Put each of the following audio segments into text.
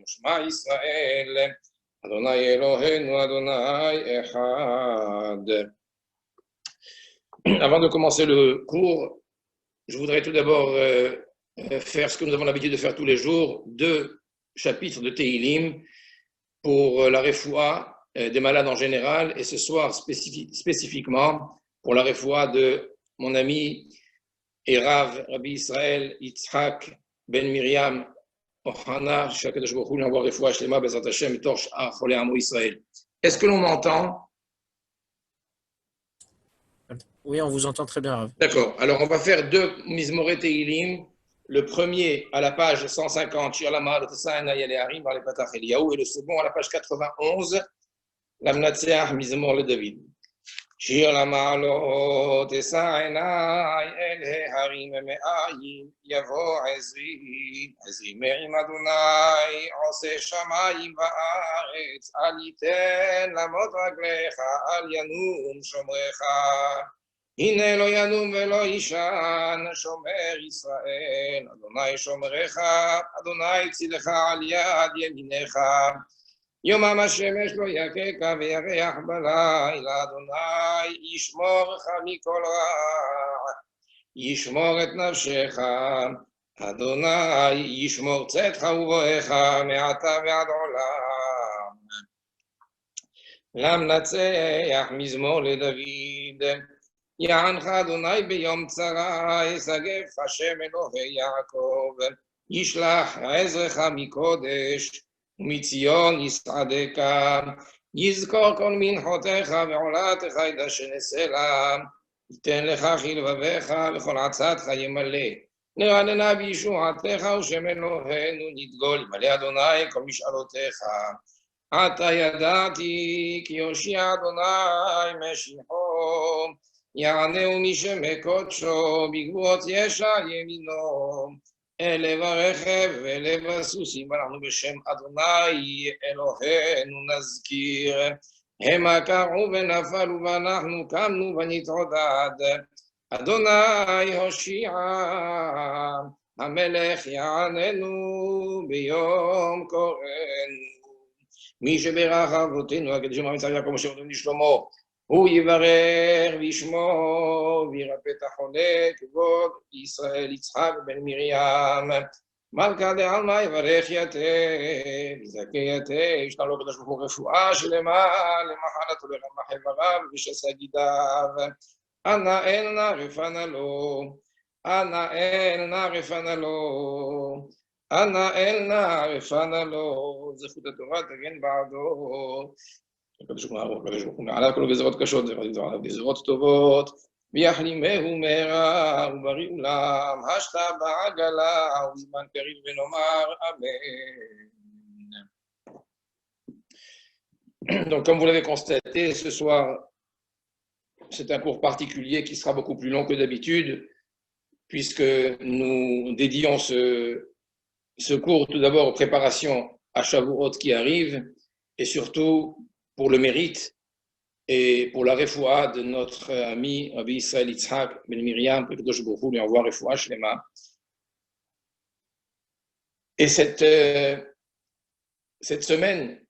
Shema Israël, Adonai Eloheinu, Adonai Echad. Avant de commencer le cours, je voudrais tout d'abord faire ce que nous avons l'habitude de faire tous les jours, 2 chapitres de Tehillim pour la refoua des malades en général, et ce soir spécifiquement pour la refoua de mon ami et Rav Rabbi Israël Yitzhak Ben Miriam Ohana, שהקדוש ברוך הוא נעבור רפואה שלמה בעזרת השם מתוך שאר חולי עמו ישראל. Est-ce que l'on m'entend? Oui, on vous entend très bien, Rav. D'accord. Alors, on va faire 2 Mizmorei Tehillim. Le premier à la page 150, Shir Lama'alot Esaena Yele Harim, par les Patach Eliyahu, et le second à la page 91, Lamnatseach Mizmor le David. Shir Lama'alot Esaena Yele Harim Me'ayim, Yavo Ezri, Ezri Me'im Adonai, Ose Shamayim Va'aretz, Al Yiten Lamot Raglecha, Al Yanum Shomrecha. הנה לא ינום ולא יישן, שומר ישראל, אדוני שומרך, אדוני צילך על יד ימינך. יומם השמש לא יככה וירח בלילה, אדוני ישמורך מכל רע, ישמור את נפשך, אדוני ישמור צאתך ובואך מעתה ועד עולם. למנצח מזמור לדוד. יענך אדוני ביום צרה, יסגף השם אלוהי יעקב, ישלח עזרך מקודש, ומציון יסעדך, יזכור כל מנחותיך ועולתך ידשן סלע, ייתן לך חלבבך וכל עצתך ימלא, נרננה בישועתך ושם אלוהינו נדגול, ימלא אדוני כל משאלותיך. עתה ידעתי כי יושיע אדוני משיחו, יענהו משמי קודשו, בגבורות ישע ימינו, אלה ברכב ואלה בסוסים, ואנחנו בשם אדוני אלוהינו נזכיר. המה קרעו ונפלו ואנחנו קמנו ונתעודד. אדוני הושיע, המלך יעננו ביום קוראנו. מי שברך אבותינו, הקדוש ברוך הוא יעקב משה ודוד שלמה, הוא יברר וישמור וירפא את החולה, כבוד ישראל יצחק בן מרים. מלכה דעלמא יברך יתה, יזכה יתה, ישנה לו הקדוש ברוך הוא רפואה שלמה למחלתו לרמ"ח איבריו ושס"ה גידיו. אנא אל נא רפא לו, אנא אל נא רפא לו, אנא אל נא רפא לו, זכות התורה תגן בעדו. הקדוש ברוך הוא מעלה כל גזרות קשות, גזרות טובות, ויחלימהו מהרה ובריא עולם, השתה בעגלה ובזמן קריב ונאמר אמן. Donc, comme vous l'avez constaté, ce soir, c'est un cours particulier qui sera beaucoup plus long que d'habitude, puisque nous dédions ce cours tout d'abord aux préparations à Shavuot qui arrivent, et surtout pour le mérite et pour la refoua de notre ami Rabbi Israël Yitzhak Ben Miriam, que Kadosh Baruch Hu lui envoie refoua shlema. Et cette semaine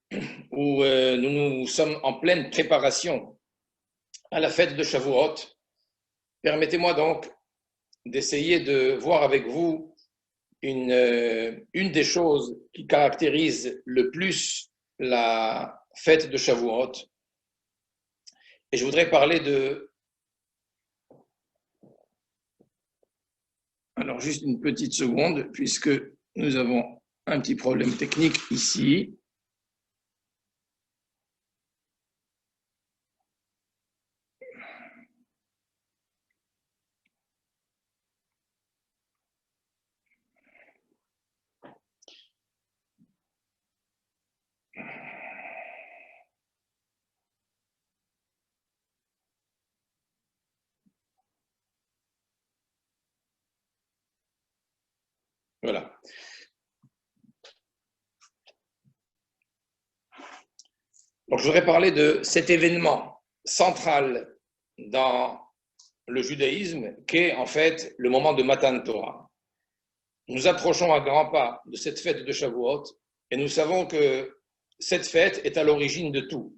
où nous sommes en pleine préparation à la fête de Shavuot, permettez-moi donc d'essayer de voir avec vous une des choses qui caractérise le plus la fête de Shavuot. Et je voudrais parler de... Alors, juste une petite seconde, puisque nous avons un petit problème technique ici. Voilà. Donc, je voudrais parler de cet événement central dans le judaïsme, qu'est en fait le moment de Matan Torah. Nous approchons à grands pas de cette fête de Shavuot, Et nous savons que cette fête est à l'origine de tout.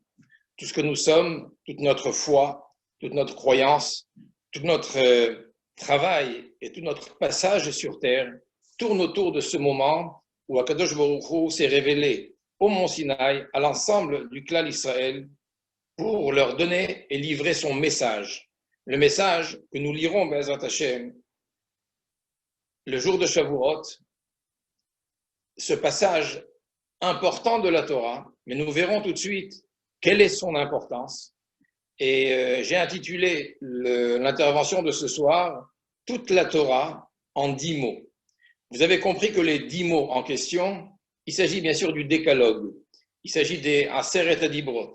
Tout ce que nous sommes, toute notre foi, toute notre croyance, tout notre travail et tout notre passage sur terre tourne autour de ce moment où Akadosh Baruch Hu s'est révélé au mont Sinaï à l'ensemble du clan d'Israël pour leur donner et livrer son message. Le message que nous lirons, Be'ezrat Hashem, le jour de Shavuot, ce passage important de la Torah, mais nous verrons tout de suite quelle est son importance. Et j'ai intitulé l'intervention de ce soir « Toute la Torah en 10 mots ». Vous avez compris que les 10 mots en question, il s'agit bien sûr du décalogue, il s'agit des Aseret Adibrot,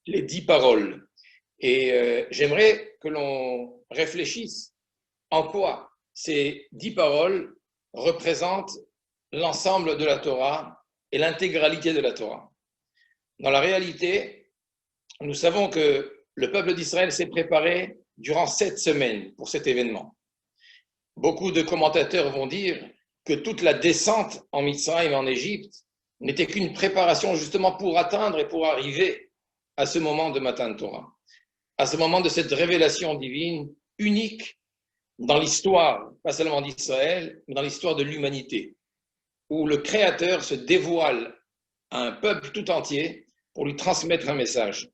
les 10 paroles. Et j'aimerais que l'on réfléchisse en quoi ces 10 paroles représentent l'ensemble de la Torah et l'intégralité de la Torah. Dans la réalité, nous savons que le peuple d'Israël s'est préparé durant 7 semaines pour cet événement. Beaucoup de commentateurs vont dire que toute la descente en Mitzrayim et en Égypte n'était qu'une préparation justement pour atteindre et pour arriver à ce moment de Matan Torah, à ce moment de cette révélation divine unique dans l'histoire, pas seulement d'Israël, mais dans l'histoire de l'humanité, où le Créateur se dévoile à un peuple tout entier pour lui transmettre un message.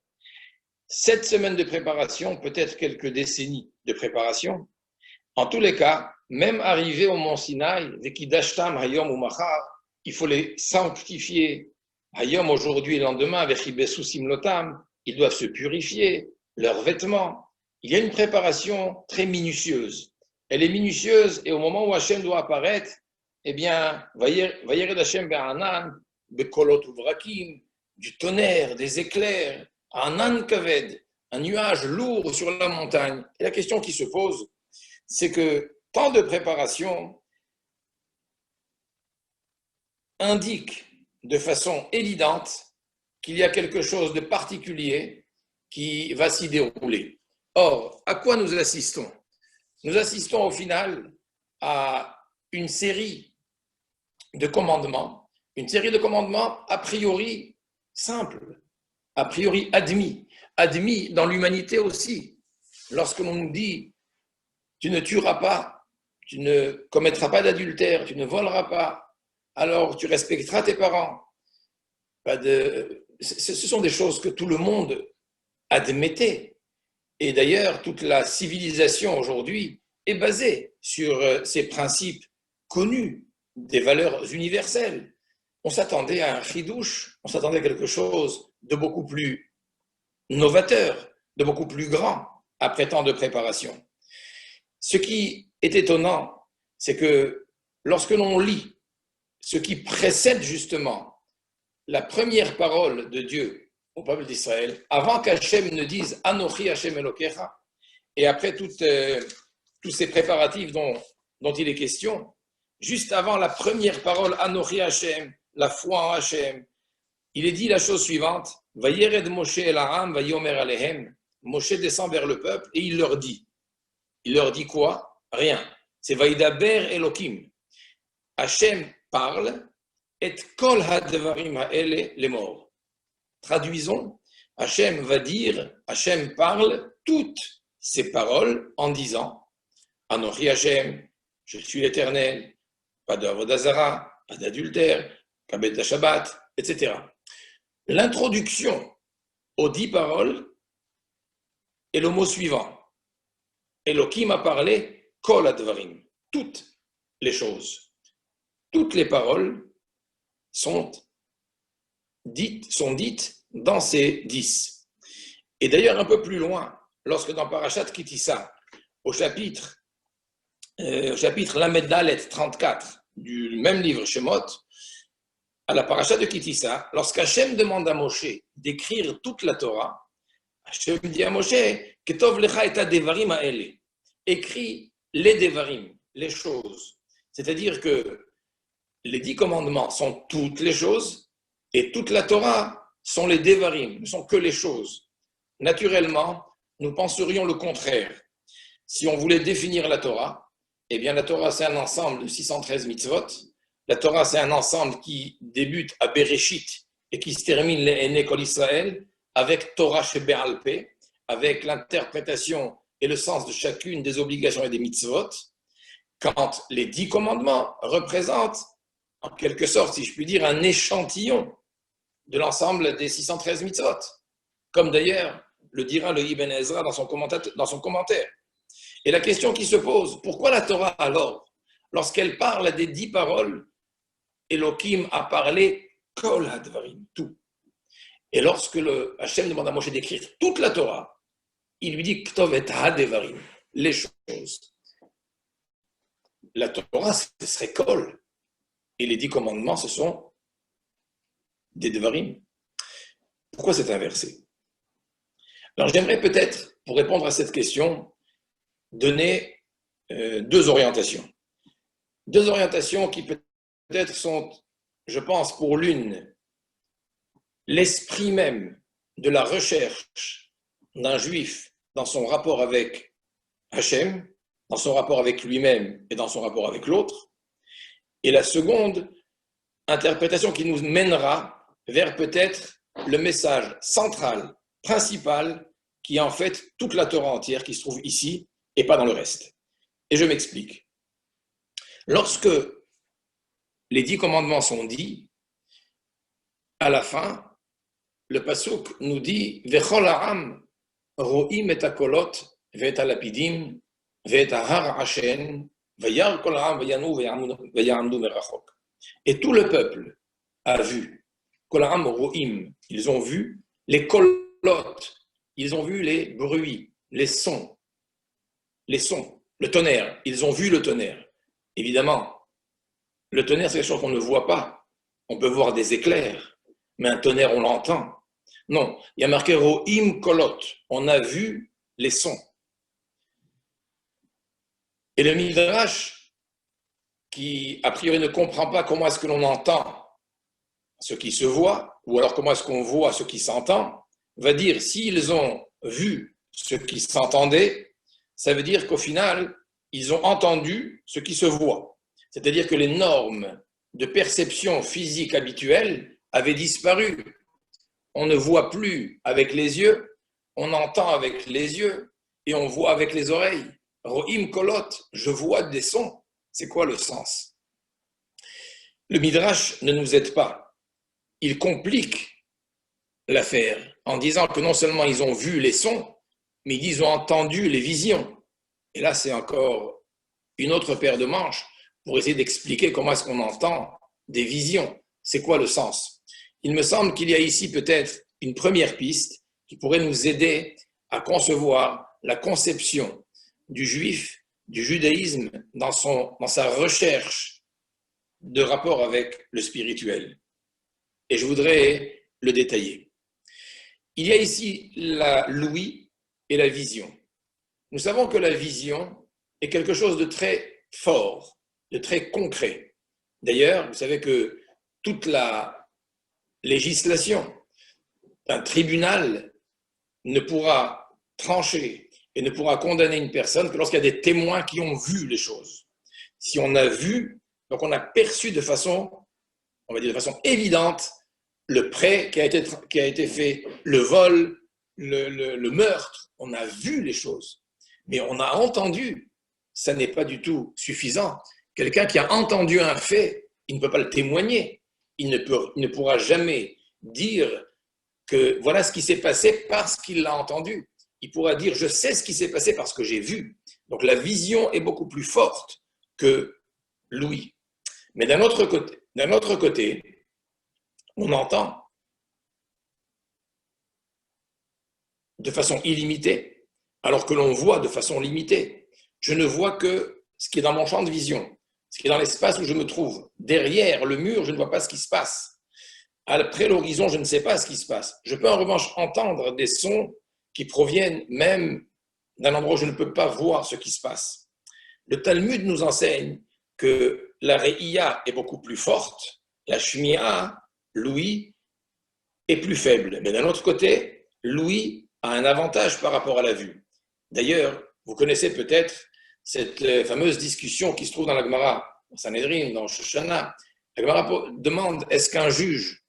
7 semaines de préparation, peut-être quelques décennies de préparation. En tous les cas, même arrivé au mont Sinaï, Vekidashtam Hayom ou Machar, il faut les sanctifier. Hayom aujourd'hui et le lendemain, avec Ibesu Simlotam, ils doivent se purifier, leurs vêtements. Il y a une préparation très minutieuse. Elle est minutieuse et au moment où Hachem doit apparaître, eh bien, Vayered Hachem be'anan, bekolot uvrakim, du tonnerre, des éclairs, Anan Kaved, un nuage lourd sur la montagne. Et la question qui se pose, c'est que tant de préparation indique de façon évidente qu'il y a quelque chose de particulier qui va s'y dérouler. Or, à quoi nous assistons? Nous assistons au final à une série de commandements a priori simples, a priori admis dans l'humanité aussi. Lorsque l'on nous dit « tu ne tueras pas, tu ne commettras pas d'adultère, tu ne voleras pas, alors tu respecteras tes parents ». Ce sont des choses que tout le monde admettait. Et d'ailleurs, toute la civilisation aujourd'hui est basée sur ces principes connus, des valeurs universelles. On s'attendait à un chidouche, on s'attendait à quelque chose de beaucoup plus novateur, de beaucoup plus grand après tant de préparation. Ce qui est étonnant, c'est que lorsque l'on lit ce qui précède justement la première parole de Dieu au peuple d'Israël, avant qu'Hachem ne dise « Anochi Hachem Elokecha », et après tous ces préparatifs dont il est question, juste avant la première parole « Anochi Hachem », la foi en Hachem, il est dit la chose suivante, « Vayered Moshe el Ha'am, vayomer alehem » Moshe descend vers le peuple et il leur dit. Il leur dit quoi? Rien. C'est « Vaidaber Elokim ». Hachem parle, « Et kol hadvarim ha'ele les morts ». Traduisons, Hachem va dire, Hachem parle toutes ces paroles en disant « Anochi Hachem, je suis l'Éternel, pas d'avodah zara, pas d'adultère, kabed Shabbat, etc. » L'introduction aux 10 paroles est le mot suivant. Elohim a parlé kol advarim, toutes les choses. Toutes les paroles sont dites dans ces 10. Et d'ailleurs, un peu plus loin, lorsque dans Parashat Kitissa, au chapitre Lamed Dalet 34 du même livre Shemot, à la Parashat de Kitissa, lorsqu'Hachem demande à Moshe d'écrire toute la Torah, Hachem dit à Moshe, Ketov lecha et devarim ha'ele, écris les devarim, les choses. C'est-à-dire que les 10 commandements sont toutes les choses et toute la Torah sont les devarim, ne sont que les choses. Naturellement, nous penserions le contraire. Si on voulait définir la Torah, eh bien la Torah c'est un ensemble de 613 mitzvot, La Torah, c'est un ensemble qui débute à Bereshit et qui se termine les Kol Israël avec Torah chez Be'alpé, avec l'interprétation et le sens de chacune des obligations et des mitzvot, quand les 10 commandements représentent, en quelque sorte, si je puis dire, un échantillon de l'ensemble des 613 mitzvot, comme d'ailleurs le dira le Ibn Ezra dans son commentaire. Et la question qui se pose, pourquoi la Torah alors, lorsqu'elle parle des 10 paroles, Elohim a parlé Kol Hadvarim, tout. Et lorsque Hachem demande à Moshe d'écrire toute la Torah, il lui dit Ktovet Hadevarim, les choses. La Torah, ce serait Kol. Et les 10 commandements, ce sont des Devarim. Pourquoi c'est inversé? Alors j'aimerais peut-être, pour répondre à cette question, donner 2 orientations. 2 orientations qui peut-être sont, je pense, pour l'une, l'esprit même de la recherche d'un juif dans son rapport avec Hachem, dans son rapport avec lui-même et dans son rapport avec l'autre. Et la seconde, interprétation qui nous mènera vers peut-être le message central, principal, qui est en fait toute la Torah entière qui se trouve ici et pas dans le reste. Et je m'explique. Lorsque les 10 commandements sont dits, à la fin, le pasuk nous dit Vechol ha'am ro'im et hakolot ve'et halapidim ve'et ha'har Hashem vayar kol ha'am vayamdu merachok. Et tout le peuple a vu, kol ha'am ro'im, ils ont vu les kolot, ils ont vu les bruits, les sons, le tonnerre, ils ont vu le tonnerre. Évidemment, le tonnerre, c'est quelque chose qu'on ne voit pas. On peut voir des éclairs, mais un tonnerre, on l'entend. Non, il y a marqué Ro'im Kolot, on a vu les sons. Et le Midrash, qui a priori ne comprend pas comment est-ce que l'on entend ce qui se voit, ou alors comment est-ce qu'on voit ce qui s'entend, va dire s'ils ont vu ce qui s'entendait, ça veut dire qu'au final, ils ont entendu ce qui se voit. C'est-à-dire que les normes de perception physique habituelles avaient disparu. On ne voit plus avec les yeux, on entend avec les yeux et on voit avec les oreilles. Ro'im kolot, je vois des sons. C'est quoi le sens? Le Midrash ne nous aide pas. Il complique l'affaire en disant que non seulement ils ont vu les sons, mais ils ont entendu les visions. Et là, c'est encore une autre paire de manches pour essayer d'expliquer comment est-ce qu'on entend des visions. C'est quoi le sens? Il me semble qu'il y a ici peut-être une première piste qui pourrait nous aider à concevoir la conception du juif, du judaïsme dans sa recherche de rapport avec le spirituel. Et je voudrais le détailler. Il y a ici l'ouïe et la vision. Nous savons que la vision est quelque chose de très fort, de très concret. D'ailleurs, vous savez que toute la législation, un tribunal ne pourra trancher et ne pourra condamner une personne que lorsqu'il y a des témoins qui ont vu les choses. Si on a vu, donc on a perçu de façon, on va dire de façon évidente, le prêt qui a été fait, le vol, le meurtre, on a vu les choses. Mais on a entendu, ça n'est pas du tout suffisant. Quelqu'un qui a entendu un fait, il ne peut pas le témoigner. Il ne pourra jamais dire que voilà ce qui s'est passé parce qu'il l'a entendu. Il pourra dire je sais ce qui s'est passé parce que j'ai vu. Donc la vision est beaucoup plus forte que l'ouïe. Mais d'un autre côté, on entend de façon illimitée, alors que l'on voit de façon limitée. Je ne vois que ce qui est dans mon champ de vision, ce qui est dans l'espace où je me trouve. Derrière le mur, je ne vois pas ce qui se passe. Après l'horizon, je ne sais pas ce qui se passe. Je peux en revanche entendre des sons qui proviennent même d'un endroit où je ne peux pas voir ce qui se passe. Le Talmud nous enseigne que la Re'iya est beaucoup plus forte, la Shmi'a, l'ouïe, est plus faible. Mais d'un autre côté, l'ouïe a un avantage par rapport à la vue. D'ailleurs, vous connaissez peut-être cette fameuse discussion qui se trouve dans la Gemara, dans Sanhedrin, dans Shoshana, La Gemara demande, est-ce qu'un juge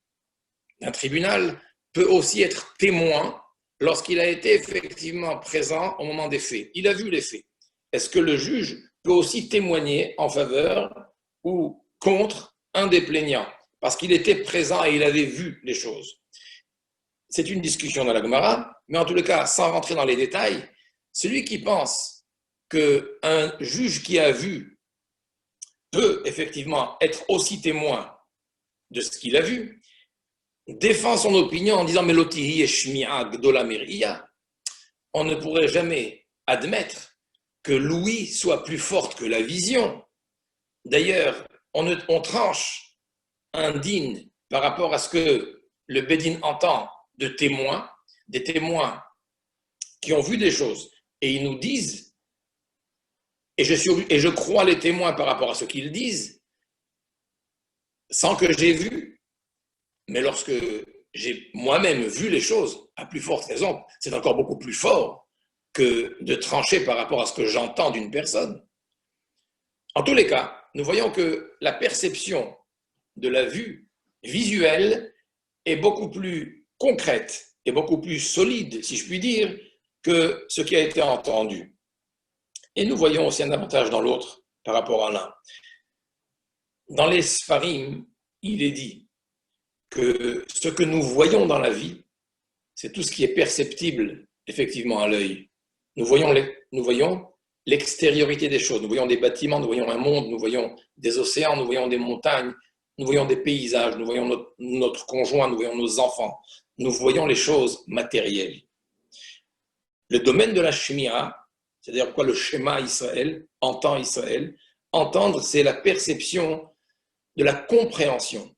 d'un tribunal peut aussi être témoin lorsqu'il a été effectivement présent au moment des faits? Il a vu les faits. Est-ce que le juge peut aussi témoigner en faveur ou contre un des plaignants parce qu'il était présent et il avait vu les choses? C'est une discussion dans la Gemara, mais en tous les cas, sans rentrer dans les détails, celui qui pense qu'un juge qui a vu peut effectivement être aussi témoin de ce qu'il a vu, défend son opinion en disant « Mais l'otihi et shmi'a gdola miriya ». On ne pourrait jamais admettre que l'ouïe soit plus forte que la vision. D'ailleurs, on tranche un din par rapport à ce que le Bédine entend de témoins, des témoins qui ont vu des choses, et ils nous disent, et je crois les témoins par rapport à ce qu'ils disent, sans que j'ai vu, mais lorsque j'ai moi-même vu les choses, à plus forte raison, c'est encore beaucoup plus fort que de trancher par rapport à ce que j'entends d'une personne. En tous les cas, nous voyons que la perception de la vue visuelle est beaucoup plus concrète et beaucoup plus solide, si je puis dire, que ce qui a été entendu. Et nous voyons aussi un avantage dans l'autre par rapport à l'un. Dans les Sfarim, il est dit que ce que nous voyons dans la vie, c'est tout ce qui est perceptible effectivement à l'œil. Nous voyons l'extériorité des choses, nous voyons des bâtiments, nous voyons un monde, nous voyons des océans, nous voyons des montagnes, nous voyons des paysages, nous voyons notre conjoint, nous voyons nos enfants, nous voyons les choses matérielles. Le domaine de la shmira, c'est-à-dire quoi le schéma Israël, entend Israël, entendre, c'est la perception de la compréhension.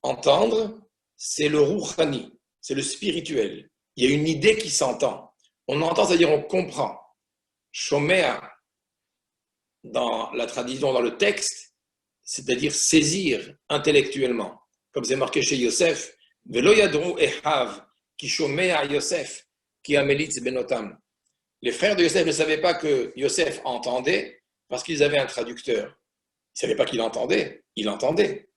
Entendre, c'est le rouhani, c'est le spirituel. Il y a une idée qui s'entend. On entend, c'est-à-dire on comprend. Shomea, dans la tradition, dans le texte, c'est-à-dire saisir intellectuellement. Comme c'est marqué chez Yosef, Velo yadru ehav, ki shomea Yosef, qui amelitz benotam. Les frères de Yosef ne savaient pas que Yosef entendait parce qu'ils avaient un traducteur. Ils ne savaient pas qu'il entendait, il entendait.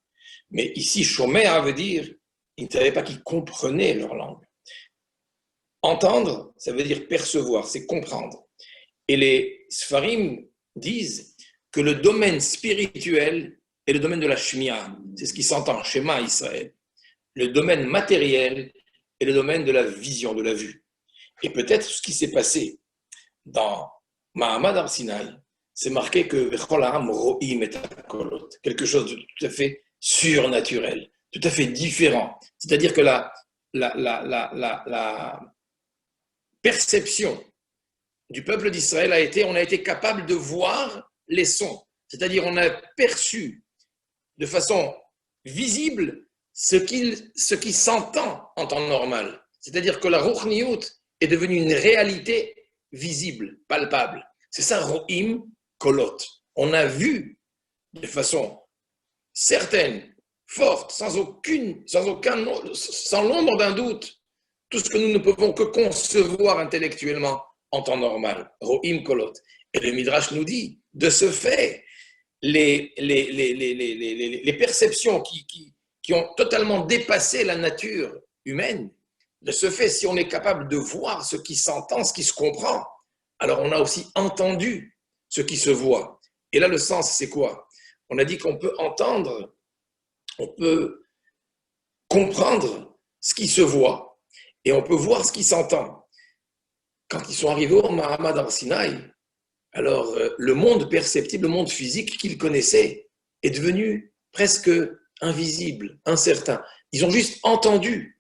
Mais ici, shomea veut dire, ils ne savaient pas qu'ils comprenaient leur langue. Entendre, ça veut dire percevoir, c'est comprendre. Et les Sfarim disent que le domaine spirituel est le domaine de la shmiya, c'est ce qui s'entend, Shema Israël. Le domaine matériel est le domaine de la vision, de la vue. Et peut-être ce qui s'est passé dans Mahamad Arsinaï, c'est marqué que quelque chose de tout à fait surnaturel, tout à fait différent. C'est-à-dire que la perception du peuple d'Israël on a été capable de voir les sons. C'est-à-dire on a perçu de façon visible ce qui s'entend en temps normal. C'est-à-dire que la Ruchniyut est devenue une réalité visible, palpable. C'est ça, Ro'im Kolot. On a vu de façon certaine, forte, sans l'ombre d'un doute, tout ce que nous ne pouvons que concevoir intellectuellement en temps normal. Ro'im Kolot. Et le Midrash nous dit, de ce fait, les perceptions qui ont totalement dépassé la nature humaine, de ce fait, si on est capable de voir ce qui s'entend, ce qui se comprend, alors on a aussi entendu ce qui se voit. Et là, le sens, c'est quoi? On a dit qu'on peut entendre, on peut comprendre ce qui se voit et on peut voir ce qui s'entend. Quand ils sont arrivés au Mahamad Arsinaï, alors le monde perceptible, le monde physique qu'ils connaissaient est devenu presque invisible, incertain. Ils ont juste entendu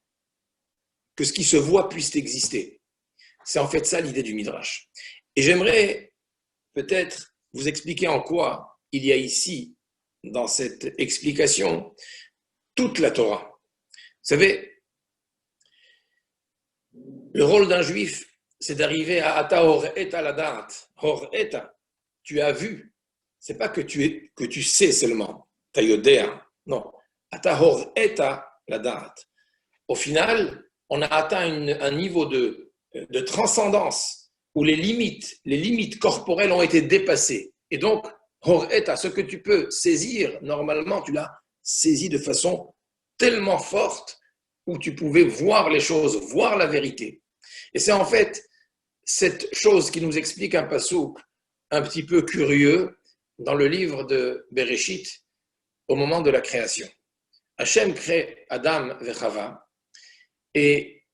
que ce qui se voit puisse exister. C'est en fait ça l'idée du Midrash. Et j'aimerais peut-être vous expliquer en quoi il y a ici, dans cette explication, toute la Torah. Vous savez, le rôle d'un juif, c'est d'arriver à Ata Hor Eta Ladat. Hor Eta, tu as vu. C'est pas que tu sais seulement. Ta Yodea. Non. Ata Hor Eta Ladat. Au final, on a atteint un niveau de transcendance où les limites corporelles ont été dépassées. Et donc, Hor Eta, ce que tu peux saisir, normalement, tu l'as saisi de façon tellement forte où tu pouvais voir les choses, voir la vérité. Et c'est en fait cette chose qui nous explique un passouk un petit peu curieux dans le livre de Bereshit au moment de la création. Hachem crée Adam et Chava, et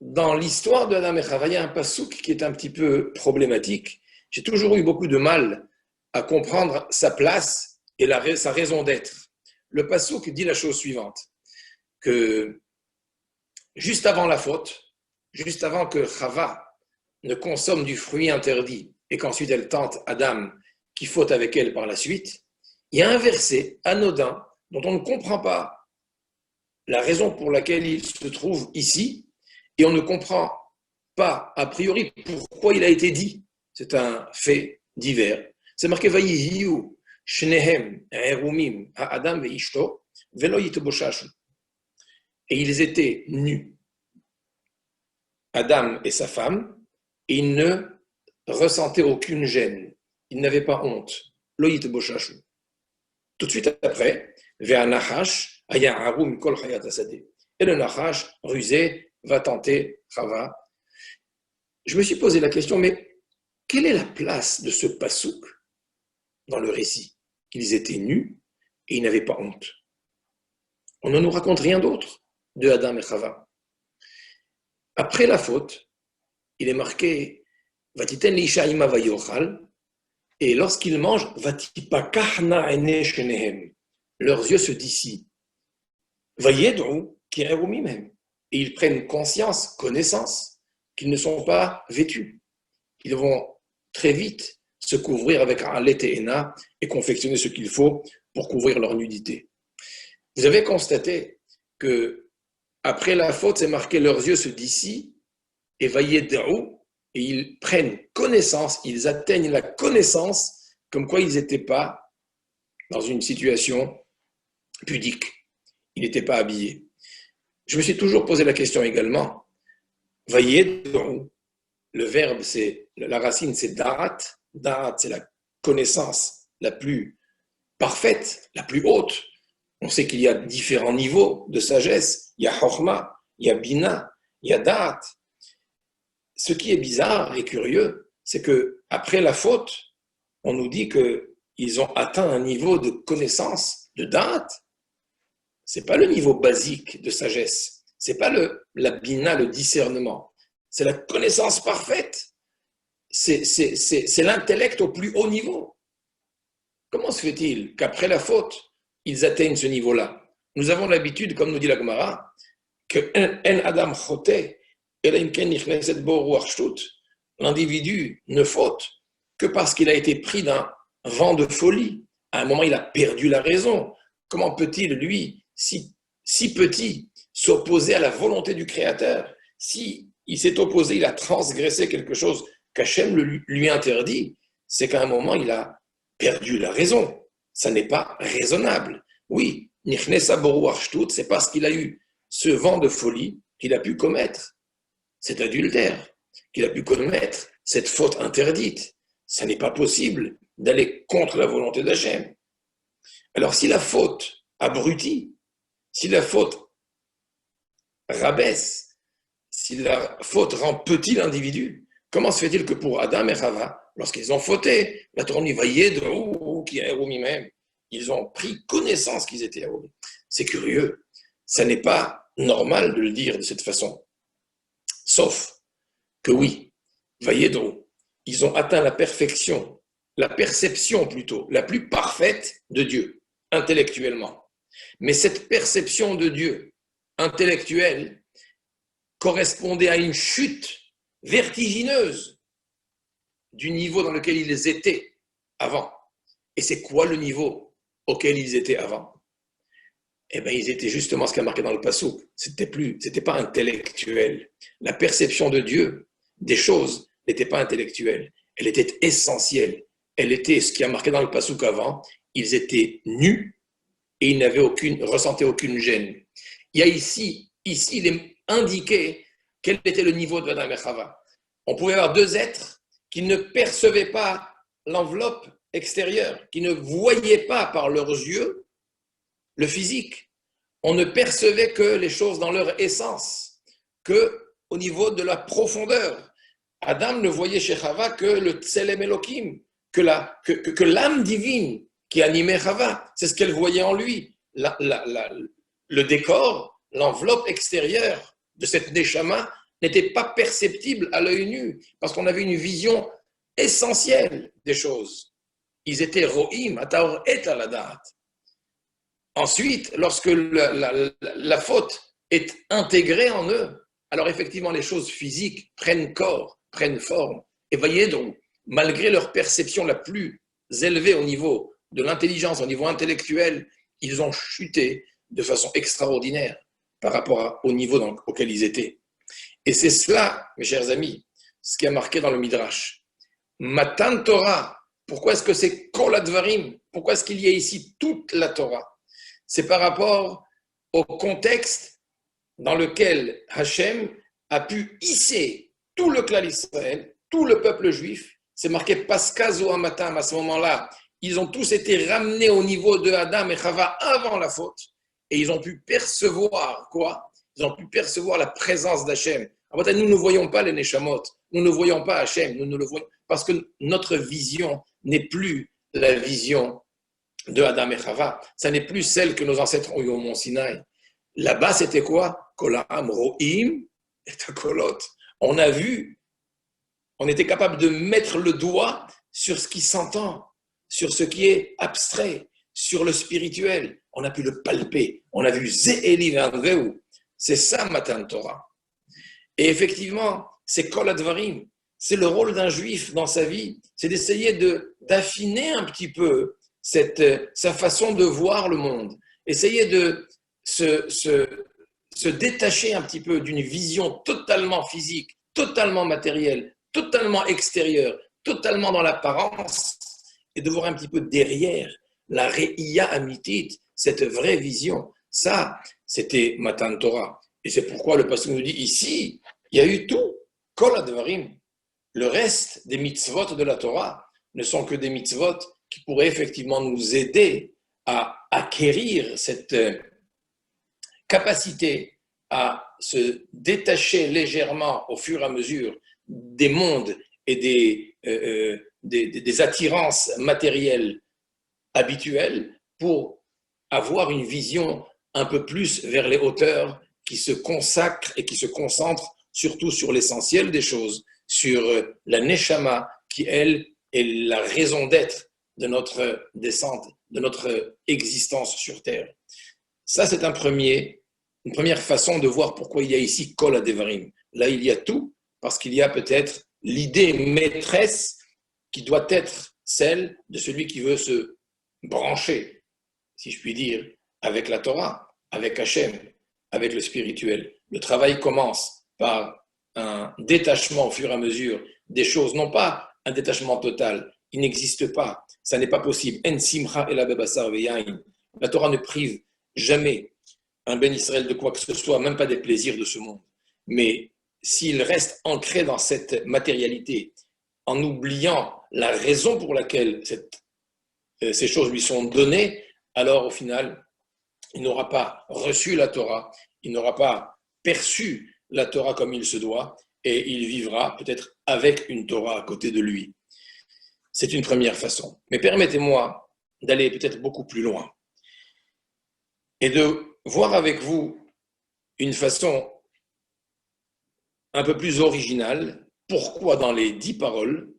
dans l'histoire de Adam et Chava, il y a un passouk qui est un petit peu problématique. J'ai toujours eu beaucoup de mal à comprendre sa place et sa raison d'être. Le passouk dit la chose suivante, que juste avant la faute, juste avant que Chava ne consomme du fruit interdit et qu'ensuite elle tente Adam qui faute avec elle par la suite, il y a un verset anodin dont on ne comprend pas la raison pour laquelle il se trouve ici et on ne comprend pas a priori pourquoi il a été dit. C'est un fait divers. C'est marqué Vayihiyu shnehem erumim ha'adam ve'ishto velo yitboshashu. Et ils étaient nus, Adam et sa femme, et ils ne ressentaient aucune gêne. Ils n'avaient pas honte. Lo yitboshashu. Tout de suite après, ve'anachash haya arum kol chayat hasadeh. Et le Nachash, rusé, va tenter Chava. Je me suis posé la question, mais quelle est la place de ce passouk dans le récit? Ils étaient nus et ils n'avaient pas honte. On ne nous raconte rien d'autre de Adam et Chava. Après la faute, il est marqué Vatiten l'isha ima vayochal, et lorsqu'ils mangent, Vatipakachna ene shenehem, leurs yeux se dissipent. Vayedru kireru mimhem, et ils prennent conscience, connaissance, qu'ils ne sont pas vêtus. Ils vont très vite se couvrir avec un letéena et confectionner ce qu'il faut pour couvrir leur nudité. Vous avez constaté que après la faute, c'est marqué leurs yeux se dissipent et vayedru, et ils prennent connaissance, ils atteignent la connaissance comme quoi ils n'étaient pas dans une situation pudique. Ils n'étaient pas habillés. Je me suis toujours posé la question également. Vayedru, le verbe, la racine, c'est darat. Darat, c'est la connaissance la plus parfaite, la plus haute. On sait qu'il y a différents niveaux de sagesse. Il y a Chokhma, il y a Bina, il y a Da'at. Ce qui est bizarre et curieux, c'est que après la faute, on nous dit qu'ils ont atteint un niveau de connaissance, de Da'at. Ce n'est pas le niveau basique de sagesse. Ce n'est pas la Bina, le discernement. C'est la connaissance parfaite. C'est l'intellect au plus haut niveau. Comment se fait-il qu'après la faute, ils atteignent ce niveau-là? Nous avons l'habitude, comme nous dit la Gemara, que en Adam chote, l'individu ne faute que parce qu'il a été pris d'un vent de folie. À un moment, il a perdu la raison. Comment peut-il, lui, si petit, s'opposer à la volonté du Créateur? Si il s'est opposé, il a transgressé quelque chose qu'Hachem lui interdit, c'est qu'à un moment, il a perdu la raison. Ça n'est pas raisonnable. Oui, c'est parce qu'il a eu ce vent de folie qu'il a pu commettre cet adultère, qu'il a pu commettre cette faute interdite. Ça n'est pas possible d'aller contre la volonté d'Hachem. Alors si la faute abrutit, si la faute rabaisse, si la faute rend petit l'individu, comment se fait-il que pour Adam et Chava, lorsqu'ils ont fauté, la Torah dit Vayedru ki eru mimhem, ils ont pris connaissance qu'ils étaient errés. C'est curieux. Ça n'est pas normal de le dire de cette façon. Sauf que oui, Vayedru, ils ont atteint la perfection, la perception plutôt, la plus parfaite de Dieu, intellectuellement. Mais cette perception de Dieu intellectuelle correspondait à une chute vertigineuse du niveau dans lequel ils étaient avant. Et c'est quoi le niveau auquel ils étaient avant? Eh bien, ils étaient justement ce qui a marqué dans le passouk. C'était pas intellectuel. La perception de Dieu, des choses, n'était pas intellectuelle. Elle était essentielle. Elle était ce qui a marqué dans le passouk avant. Ils étaient nus et ils ressentaient aucune gêne. Il y a ici, il est indiqué quel était le niveau de Adam et Chava. On pouvait avoir deux êtres qui ne percevaient pas l'enveloppe extérieure, qui ne voyaient pas par leurs yeux le physique. On ne percevait que les choses dans leur essence, que au niveau de la profondeur. Adam ne voyait chez Chava que le Tselem Elohim, que l'âme divine qui animait Chava. C'est ce qu'elle voyait en lui. Le décor, l'enveloppe extérieure de cette Neshama n'était pas perceptible à l'œil nu, parce qu'on avait une vision essentielle des choses. Ils étaient ro'im, ataor et aladat. Ensuite, lorsque la faute est intégrée en eux, alors effectivement les choses physiques prennent corps, prennent forme. Et voyez donc, malgré leur perception la plus élevée au niveau de l'intelligence, au niveau intellectuel, ils ont chuté de façon extraordinaire par rapport au niveau auquel ils étaient. Et c'est cela, mes chers amis, ce qui a marqué dans le Midrash. Matan Torah, pourquoi est-ce que c'est Kol Advarim? Pourquoi est-ce qu'il y a ici toute la Torah? C'est par rapport au contexte dans lequel Hachem a pu hisser tout le clan d'Israël, tout le peuple juif. C'est marqué Paskazo Amatam à ce moment-là. Ils ont tous été ramenés au niveau de Adam et Chava avant la faute. Et ils ont pu percevoir quoi? Ils ont pu percevoir la présence d'Hachem. En fait, nous ne voyons pas les Neshamot, nous ne voyons pas Hachem, nous ne le voyons parce que notre vision n'est plus la vision de Adam et Chava. Ça n'est plus celle que nos ancêtres ont eue au Mont Sinaï. Là-bas, c'était quoi? Kolam ro'im et kolot. On a vu, on était capable de mettre le doigt sur ce qui s'entend, sur ce qui est abstrait, sur le spirituel. On a pu le palper. On a vu Ze'eli V'Anveu. C'est ça, Matan Torah. Et effectivement, c'est Kol Advarim. C'est le rôle d'un juif dans sa vie. C'est d'essayer d'affiner un petit peu sa façon de voir le monde. Essayer de se détacher un petit peu d'une vision totalement physique, totalement matérielle, totalement extérieure, totalement dans l'apparence, et de voir un petit peu derrière la Re'iyya Amitit, cette vraie vision. Ça, c'était Matan Torah. Et c'est pourquoi le pasteur nous dit ici, il y a eu tout, Kol Advarim. Le reste des mitzvot de la Torah ne sont que des mitzvot qui pourraient effectivement nous aider à acquérir cette capacité à se détacher légèrement au fur et à mesure des mondes et des attirances matérielles habituelles pour avoir une vision un peu plus vers les hauteurs qui se consacre et qui se concentre surtout sur l'essentiel des choses, sur la Neshama qui, elle, est la raison d'être de notre descente, de notre existence sur Terre. Ça, c'est une première façon de voir pourquoi il y a ici Kol Adevarim. Là, il y a tout, parce qu'il y a peut-être l'idée maîtresse qui doit être celle de celui qui veut se brancher, si je puis dire, avec la Torah, avec Hachem, avec le spirituel. Le travail commence par un détachement au fur et à mesure des choses, non pas un détachement total, il n'existe pas, ça n'est pas possible. En simcha ela bebasar veyain. La Torah ne prive jamais un Ben Israël de quoi que ce soit, même pas des plaisirs de ce monde. Mais s'il reste ancré dans cette matérialité, en oubliant la raison pour laquelle ces choses lui sont données, alors au final, il n'aura pas reçu la Torah, il n'aura pas perçu la Torah comme il se doit, et il vivra peut-être avec une Torah à côté de lui. C'est une première façon. Mais permettez-moi d'aller peut-être beaucoup plus loin et de voir avec vous une façon un peu plus originale pourquoi dans les 10 paroles,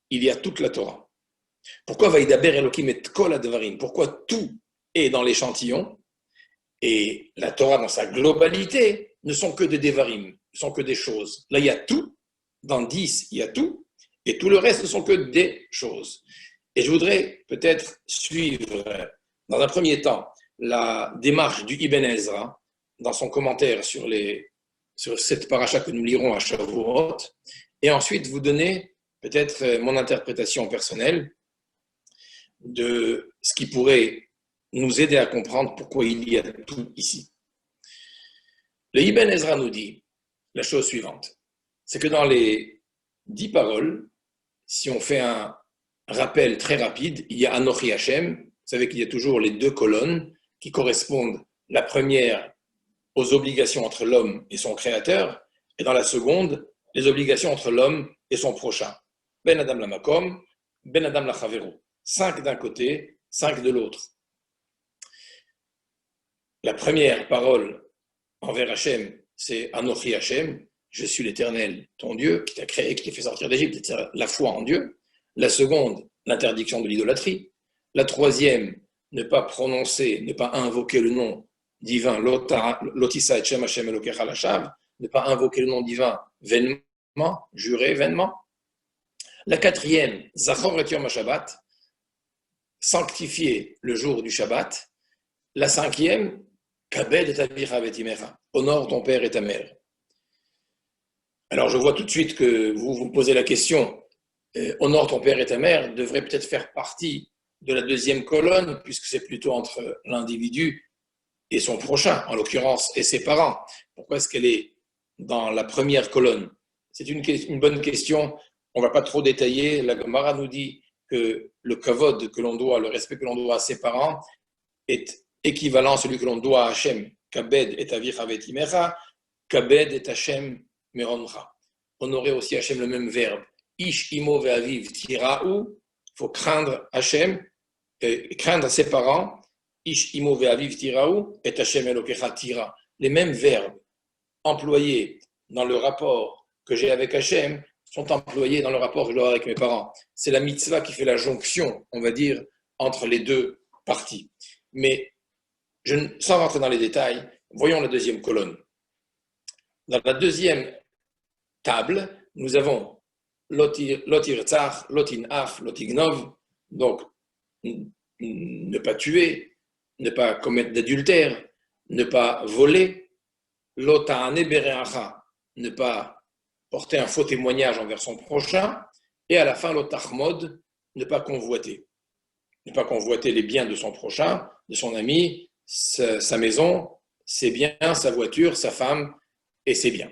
il y a toute la Torah. Pourquoi Vaïdaber Elohim et Kol Advarim? Pourquoi tout est dans l'échantillon et la Torah dans sa globalité ne sont que des Devarim, ne sont que des choses. Là, il y a tout. Dans 10, il y a tout. Et tout le reste ne sont que des choses. Et je voudrais peut-être suivre, dans un premier temps, la démarche du Ibn Ezra dans son commentaire sur cette paracha que nous lirons à Shavuot, et ensuite vous donner peut-être mon interprétation personnelle de ce qui pourrait nous aider à comprendre pourquoi il y a tout ici. Le Ibn Ezra nous dit la chose suivante, c'est que dans les 10 paroles, si on fait un rappel très rapide, il y a Anochi Hashem, vous savez qu'il y a toujours les 2 colonnes, qui correspondent la première aux obligations entre l'homme et son créateur, et dans la seconde, les obligations entre l'homme et son prochain. Ben Adam la Makom, Ben Adam la Chaveru. 5 d'un côté, 5 de l'autre. La première parole envers Hachem, c'est Anochi Hachem, je suis l'Éternel, ton Dieu, qui t'a créé, qui t'a fait sortir d'Égypte, c'est-à-dire la foi en Dieu. La seconde, l'interdiction de l'idolâtrie. La troisième, ne pas prononcer, ne pas invoquer le nom divin, Lotissa et Shem Hashem Elokecha Lashav, ne pas invoquer le nom divin vainement, jurer vainement. La quatrième, Zachor et Yom HaShabbat, sanctifier le jour du Shabbat. La cinquième, Kabed et Avicha Vetimecha, honore ton père et ta mère. Alors je vois tout de suite que vous vous posez la question, honore ton père et ta mère devrait peut-être faire partie de la deuxième colonne, puisque c'est plutôt entre l'individu et son prochain, en l'occurrence, et ses parents. Pourquoi est-ce qu'elle est dans la première colonne? C'est une bonne question, on ne va pas trop détailler. La Gemara nous dit que le kavod que l'on doit, le respect que l'on doit à ses parents est équivalent à celui que l'on doit à Hachem. Kabed et avicha vetimecha, kabed et Hachem meroncha. Honorer aussi Hachem, le même verbe. Ish imo ve'aviv tira'u, il faut craindre Hachem, craindre ses parents. Ish imo ve'aviv tira'u et Hachem elokecha tira. Les mêmes verbes employés dans le rapport que j'ai avec Hachem sont employés dans le rapport que je dois avoir avec mes parents. C'est la mitzvah qui fait la jonction, on va dire, entre les deux parties. Mais sans rentrer dans les détails, voyons la deuxième colonne. Dans la deuxième table, nous avons lotir tzach, lotin af, lotignov, donc ne pas tuer, ne pas commettre d'adultère, ne pas voler, lotane bereacha, ne pas porter un faux témoignage envers son prochain, et à la fin, lotachmod, ne pas convoiter. Ne pas convoiter les biens de son prochain, de son ami, sa maison, ses biens, sa voiture, sa femme et ses biens.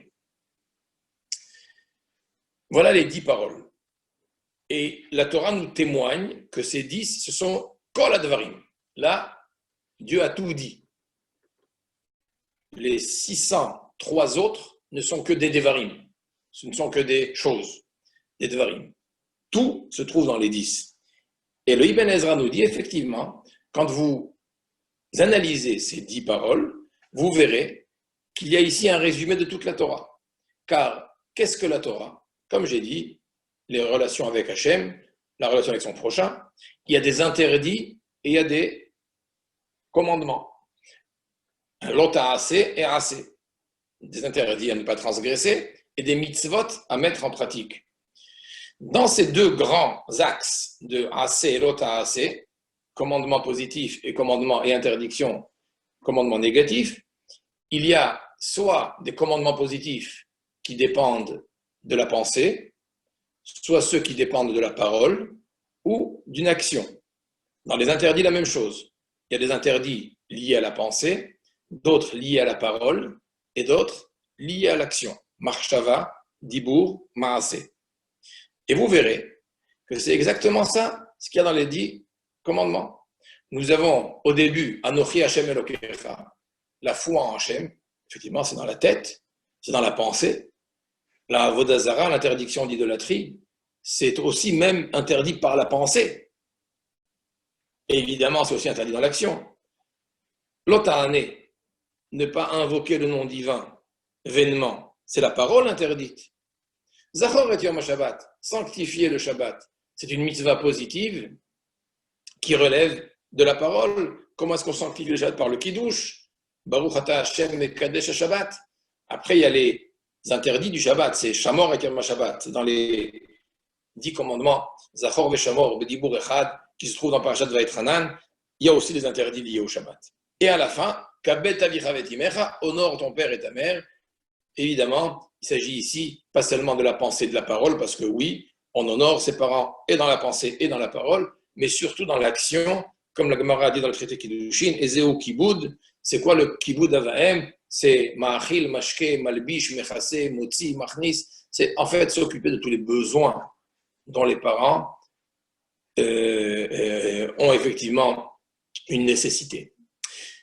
Voilà les 10 paroles. Et la Torah nous témoigne que ces 10, ce sont kol advarim. Là, Dieu a tout dit. Les 603 autres ne sont que des devarim. Ce ne sont que des choses, des devarim. Tout se trouve dans les 10. Et le Ibn Ezra nous dit effectivement, quand vous analysez ces 10 paroles, vous verrez qu'il y a ici un résumé de toute la Torah. Car qu'est-ce que la Torah? Comme j'ai dit, les relations avec Hachem, la relation avec son prochain, il y a des interdits et il y a des commandements. L'ota assez et assez. Des interdits à ne pas transgresser et des mitzvot à mettre en pratique. Dans ces deux grands axes de assez et l'ota assez, commandement positif et commandement et interdiction, commandement négatif, il y a soit des commandements positifs qui dépendent de la pensée, soit ceux qui dépendent de la parole ou d'une action. Dans les interdits, la même chose. Il y a des interdits liés à la pensée, d'autres liés à la parole et d'autres liés à l'action. Marshava, Dibour, Maaseh. Et vous verrez que c'est exactement ça, ce qu'il y a dans les 10 commandements. Nous avons au début Anochi Hashem Elokecha, la foi en Hashem. Effectivement, c'est dans la tête, c'est dans la pensée. La Avodah Zara, l'interdiction d'idolâtrie, c'est aussi même interdit par la pensée. Et évidemment, c'est aussi interdit dans l'action. L'otahane, ne pas invoquer le nom divin vainement, c'est la parole interdite. Zachor et Yom HaShabbat, sanctifier le Shabbat, c'est une mitzvah positive qui relève de la parole. Comment est-ce qu'on sanctifie le Shabbat? Par le Kiddush. Baruch Ata Hashem Mekadesh HaShabbat. Après, il y a les interdits du Shabbat, c'est Shamor et Yom HaShabbat. Dans les 10 commandements, Zachor et Shamor, Bedibur Echad, qui se trouvent dans Parashat Vaïtranan, il y a aussi des interdits liés au Shabbat. Et à la fin, Kabet Avicha Vetimecha, honore ton père et ta mère. Évidemment, il s'agit ici pas seulement de la pensée et de la parole, parce que oui, on honore ses parents et dans la pensée et dans la parole, mais surtout dans l'action, comme la Gemara a dit dans le traité Kiddushin, Ezeu Kiboud. C'est quoi le Kiboud Avahem? C'est Ma'achil, Mashke, Malbish, Mechase, Motzi, Machnis. C'est en fait s'occuper de tous les besoins dont les parents ont effectivement une nécessité.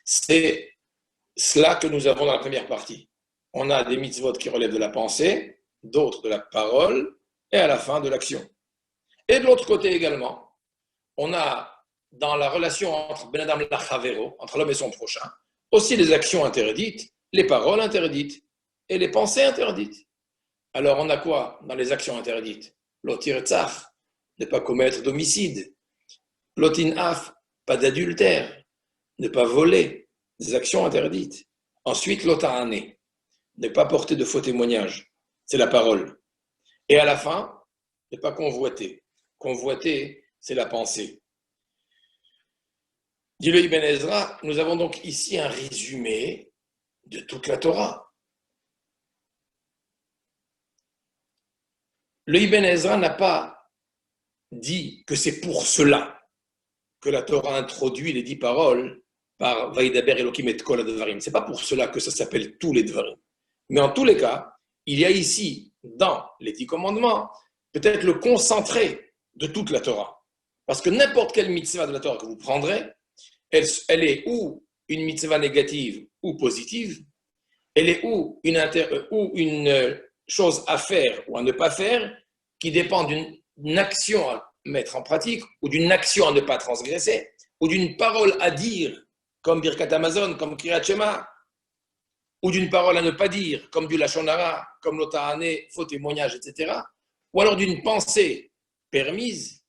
C'est cela que nous avons dans la première partie. On a des mitzvot qui relèvent de la pensée, d'autres de la parole, et à la fin de l'action. Et de l'autre côté également, on a dans la relation entre Ben Adam Lachavero, entre l'homme et son prochain, aussi les actions interdites, les paroles interdites et les pensées interdites. Alors on a quoi dans les actions interdites? Lotir tzach, ne pas commettre d'homicide. Lotin af, pas d'adultère, ne pas voler, des actions interdites. Ensuite, lotahane, ne pas porter de faux témoignages, c'est la parole. Et à la fin, ne pas convoiter. Convoiter, c'est la pensée. Dit le Ibn Ezra, nous avons donc ici un résumé de toute la Torah. Le Ibn Ezra n'a pas dit que c'est pour cela que la Torah introduit les 10 paroles par Vaïdaber Elohim et Kol HaDvarim. Ce n'est pas pour cela que ça s'appelle tous les Dvarim. Mais en tous les cas, il y a ici, dans les 10 commandements, peut-être le concentré de toute la Torah. Parce que n'importe quelle mitzvah de la Torah que vous prendrez, elle est ou une mitzvah négative ou positive, elle est ou une chose à faire ou à ne pas faire qui dépend d'une action à mettre en pratique ou d'une action à ne pas transgresser ou d'une parole à dire comme Birkat Hamazon, comme Kriyat Shema, ou d'une parole à ne pas dire comme du Lashon Hara, comme l'Otahane, faux témoignage, etc. Ou alors d'une pensée permise,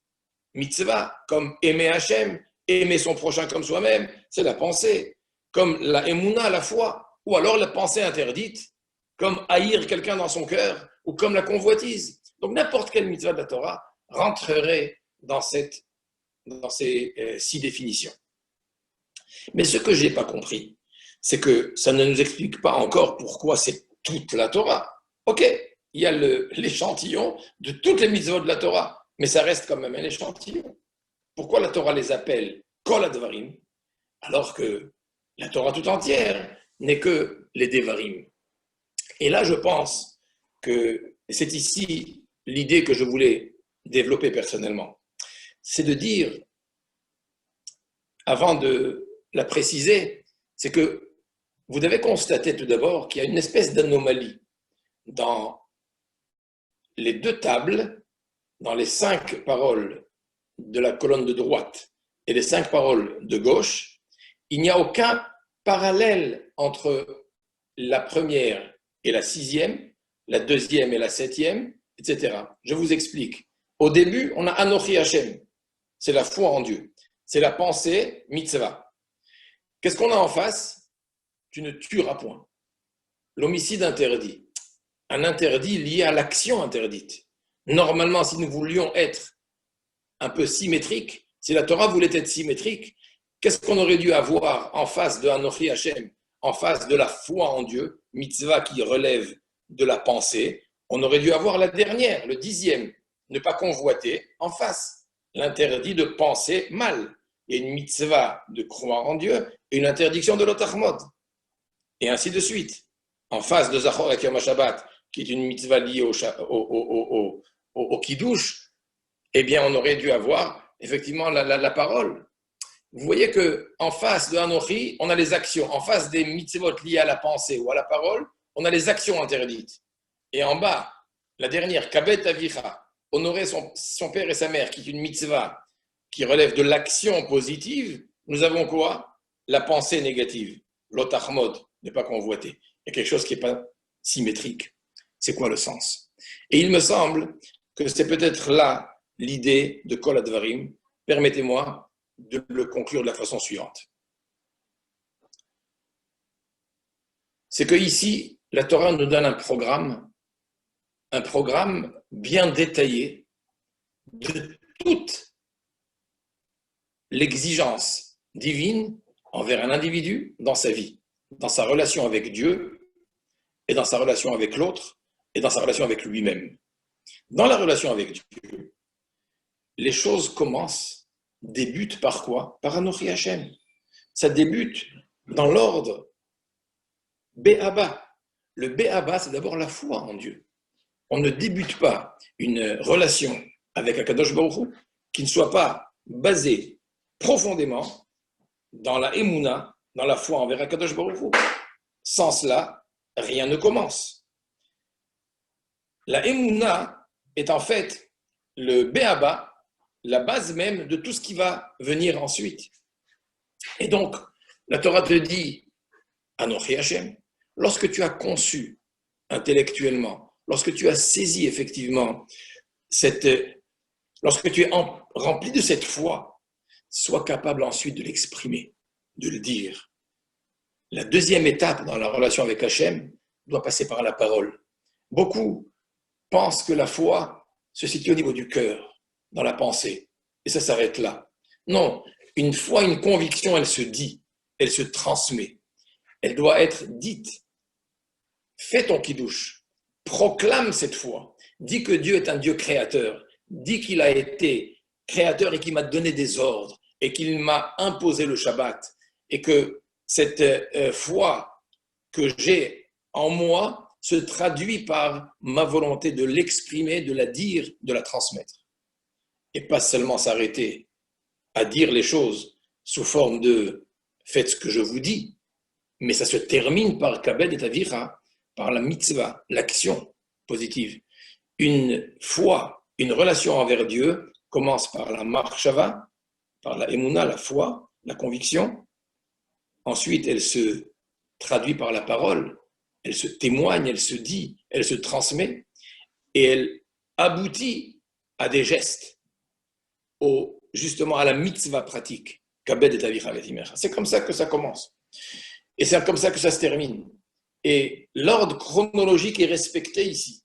mitzvah, comme aimer Hachem, aimer son prochain comme soi-même, c'est la pensée, comme la Emouna, la foi, ou alors la pensée interdite, comme haïr quelqu'un dans son cœur, ou comme la convoitise. Donc n'importe quelle mitzvah de la Torah rentrerait dans ces 6 définitions. Mais ce que je n'ai pas compris, c'est que ça ne nous explique pas encore pourquoi c'est toute la Torah. Ok, il y a l'échantillon de toutes les mitzvot de la Torah, mais ça reste quand même un échantillon. Pourquoi la Torah les appelle Kol HaDvarim, alors que la Torah tout entière n'est que les Devarim? Et là, je pense que c'est ici l'idée que je voulais développer personnellement. C'est de dire, avant de la préciser, c'est que vous devez constater tout d'abord qu'il y a une espèce d'anomalie dans les 2 tables, dans les 5 paroles de la colonne de droite et les 5 paroles de gauche. Il n'y a aucun parallèle entre la première et la 6e, la 2e et la 7e, etc. Je vous explique. Au début, on a Anochi Hashem, c'est la foi en Dieu, c'est la pensée mitzvah. Qu'est-ce qu'on a en face? Tu ne tueras point. L'homicide interdit. Un interdit lié à l'action interdite. Normalement, si nous voulions être un peu symétriques, si la Torah voulait être symétrique, qu'est-ce qu'on aurait dû avoir en face de Anochi Hashem, en face de la foi en Dieu, mitzvah qui relève de la pensée? On aurait dû avoir la dernière, le 10e, ne pas convoiter, en face, l'interdit de penser mal. Il y a une mitzvah de croire en Dieu et une interdiction de l'otachmod. Et ainsi de suite. En face de Zachor et Yom HaShabbat, qui est une mitzvah liée au kiddush, eh bien, on aurait dû avoir effectivement la parole. Vous voyez qu'en face de Anochi, on a les actions. En face des mitzvot liées à la pensée ou à la parole, on a les actions interdites. Et en bas, la dernière, Kabet Avicha, honorer son père et sa mère, qui est une mitzvah qui relève de l'action positive, nous avons quoi? La pensée négative, l'otachmod, ne pas convoiter. Il y a quelque chose qui n'est pas symétrique. C'est quoi le sens? Et il me semble que c'est peut-être là l'idée de Kol HaDvarim. Permettez-moi de le conclure de la façon suivante. C'est que ici, la Torah nous donne un programme bien détaillé de toute l'exigence divine envers un individu dans sa vie, dans sa relation avec Dieu et dans sa relation avec l'autre et dans sa relation avec lui-même. Dans la relation avec Dieu, les choses débutent par quoi? Par Anochi Hashem. Ça débute dans l'ordre Béaba. Le Béaba, c'est d'abord la foi en Dieu. On ne débute pas une relation avec Akadosh Baruch Hu qui ne soit pas basée profondément dans la Emouna dans la foi envers Akadosh Baruch Hu. Sans cela, rien ne commence. La Emouna est en fait le Béaba, la base même de tout ce qui va venir ensuite. Et donc, la Torah te dit, Anochi Hashem, lorsque tu as conçu intellectuellement, lorsque tu as saisi effectivement lorsque tu es rempli de cette foi, sois capable ensuite de l'exprimer, de le dire. La deuxième étape dans la relation avec Hachem doit passer par la parole. Beaucoup pensent que la foi se situe au niveau du cœur, dans la pensée, et ça s'arrête là. Non, une foi, une conviction, elle se dit, elle se transmet. Elle doit être dite. Fais ton kidouche, proclame cette foi, dis que Dieu est un Dieu créateur, dis qu'il a été créateur et qu'il m'a donné des ordres et qu'il m'a imposé le Shabbat et que cette foi que j'ai en moi se traduit par ma volonté de l'exprimer, de la dire, de la transmettre. Et pas seulement s'arrêter à dire les choses sous forme de « faites ce que je vous dis », mais ça se termine par « kabed et avira », par la mitzvah, l'action positive. Une foi, une relation envers Dieu commence par la marshava, par la emuna, la foi, la conviction. Ensuite, elle se traduit par la parole, elle se témoigne, elle se dit, elle se transmet et elle aboutit à des gestes, justement à la mitzvah pratique. C'est comme ça que ça commence. Et c'est comme ça que ça se termine. Et l'ordre chronologique est respecté ici.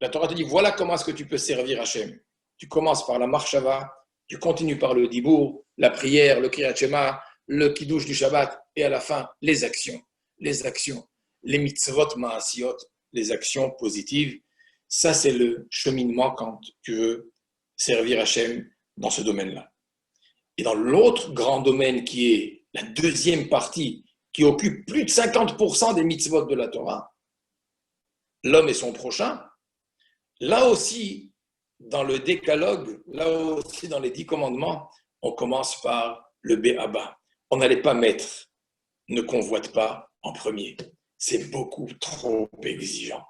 La Torah te dit, voilà comment est-ce que tu peux servir Hachem. Tu commences par la marshava, tu continues par le dibour, la prière, le kriyat shema, le kiddush du Shabbat, et à la fin, les actions, les mitzvot ma'asiot, les actions positives. Ça, c'est le cheminement quand tu veux servir Hachem dans ce domaine-là. Et dans l'autre grand domaine qui est la deuxième partie, qui occupe plus de 50% des mitzvot de la Torah, l'homme et son prochain, là aussi, dans le décalogue, là aussi dans les 10 commandements, on commence par le Béaba. On n'allait pas mettre « ne convoite pas » en premier. C'est beaucoup trop exigeant.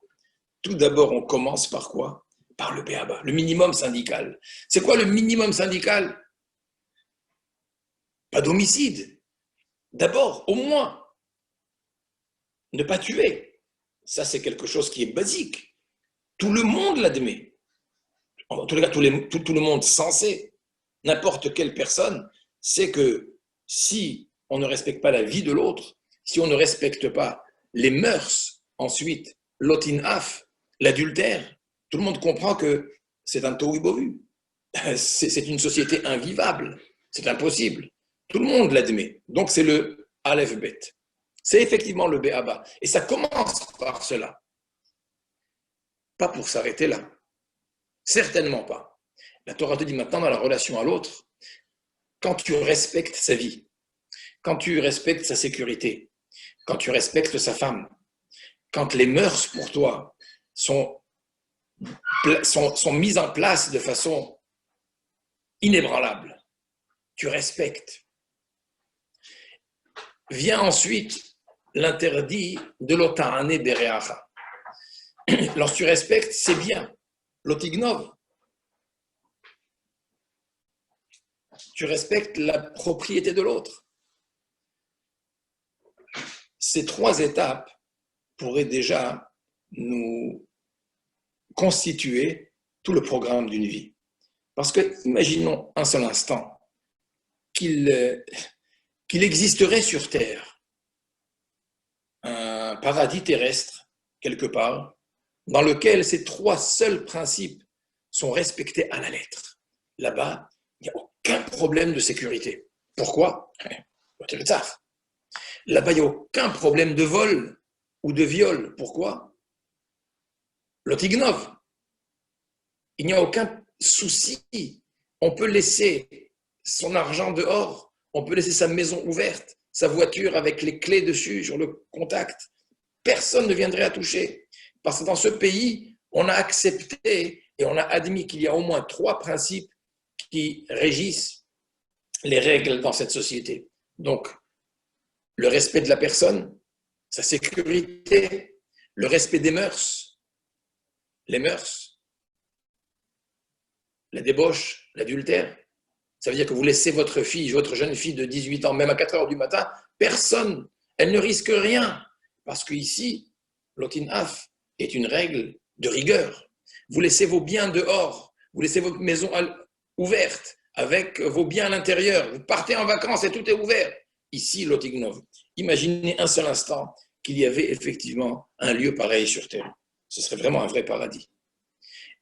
Tout d'abord, on commence par quoi? Par le Béaba, le minimum syndical. C'est quoi le minimum syndical? Pas d'homicide. D'abord, au moins, ne pas tuer. Ça, c'est quelque chose qui est basique. Tout le monde l'admet. En tous les cas, tout le monde sensé, n'importe quelle personne, sait que si on ne respecte pas la vie de l'autre, si on ne respecte pas les mœurs, ensuite, l'otinaf, l'adultère, tout le monde comprend que c'est un tohu bohu. C'est une société invivable. C'est impossible. Tout le monde l'admet. Donc, c'est le Aleph Bet. C'est effectivement le Béaba. Et ça commence par cela. Pas pour s'arrêter là. Certainement pas. La Torah te dit maintenant, dans la relation à l'autre, quand tu respectes sa vie, quand tu respectes sa sécurité, quand tu respectes sa femme, quand les mœurs pour toi sont mises en place de façon inébranlable, tu respectes. Vient ensuite l'interdit de l'otahane bereacha. Lorsque tu respectes, c'est bien. L'otignov. Tu respectes la propriété de l'autre. Ces 3 étapes pourraient déjà nous constituer tout le programme d'une vie. Parce que, imaginons un seul instant qu'il existerait sur Terre un paradis terrestre, quelque part, dans lequel ces 3 seuls principes sont respectés à la lettre. Là-bas, il n'y a aucun problème de sécurité. Pourquoi? Là-bas, il n'y a aucun problème de vol ou de viol. Pourquoi? L'otignov. Il n'y a aucun souci. On peut laisser son argent dehors, on peut laisser sa maison ouverte, sa voiture avec les clés dessus sur le contact. Personne ne viendrait à toucher. Parce que dans ce pays, on a accepté et on a admis qu'il y a au moins 3 principes qui régissent les règles dans cette société. Donc, le respect de la personne, sa sécurité, le respect des mœurs, les mœurs, la débauche, l'adultère. Ça veut dire que vous laissez votre fille, votre jeune fille de 18 ans, même à 4 heures du matin, personne, elle ne risque rien. Parce qu'ici, l'otinaf est une règle de rigueur. Vous laissez vos biens dehors, vous laissez votre maison ouverte, avec vos biens à l'intérieur. Vous partez en vacances et tout est ouvert. Ici, l'otignov. Imaginez un seul instant qu'il y avait effectivement un lieu pareil sur terre. Ce serait vraiment un vrai paradis.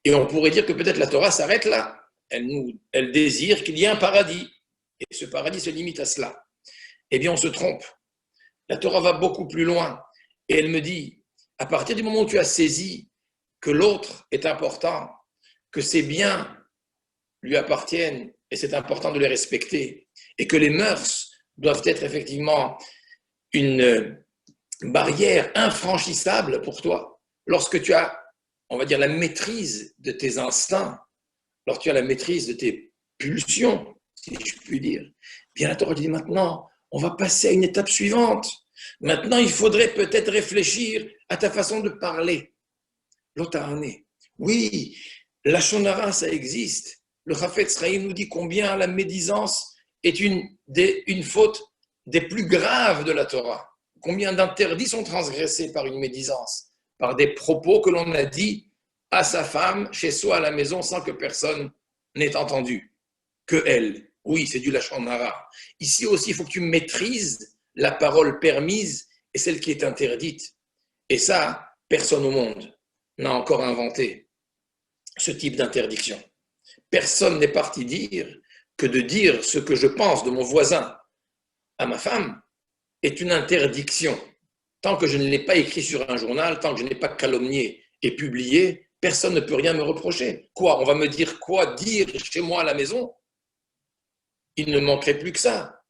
Et on pourrait dire que peut-être la Torah s'arrête là. Elle désire qu'il y ait un paradis. Et ce paradis se limite à cela. Eh bien, on se trompe. La Torah va beaucoup plus loin. Et elle me dit, à partir du moment où tu as saisi que l'autre est important, que ses biens lui appartiennent, et c'est important de les respecter, et que les mœurs doivent être effectivement une barrière infranchissable pour toi, lorsque tu as, on va dire, la maîtrise de tes instincts, lorsque tu as la maîtrise de tes pulsions, si je puis dire, bien la Torah dit maintenant, on va passer à une étape suivante. Maintenant, il faudrait peut-être réfléchir à ta façon de parler. L'otarné. Oui, la shonara, ça existe. Le Chafetz Chaim nous dit combien la médisance est une faute des plus graves de la Torah. Combien d'interdits sont transgressés par une médisance, par des propos que l'on a dit à sa femme, chez soi à la maison, sans que personne n'ait entendu. Que elle. Oui, c'est du lachon hara. Ici aussi, il faut que tu maîtrises la parole permise et celle qui est interdite. Et ça, personne au monde n'a encore inventé ce type d'interdiction. Personne n'est parti dire que de dire ce que je pense de mon voisin à ma femme est une interdiction. Tant que je ne l'ai pas écrit sur un journal, tant que je n'ai pas calomnié et publié, personne ne peut rien me reprocher. Quoi? On va me dire quoi dire chez moi à la maison? Il ne manquerait plus que ça.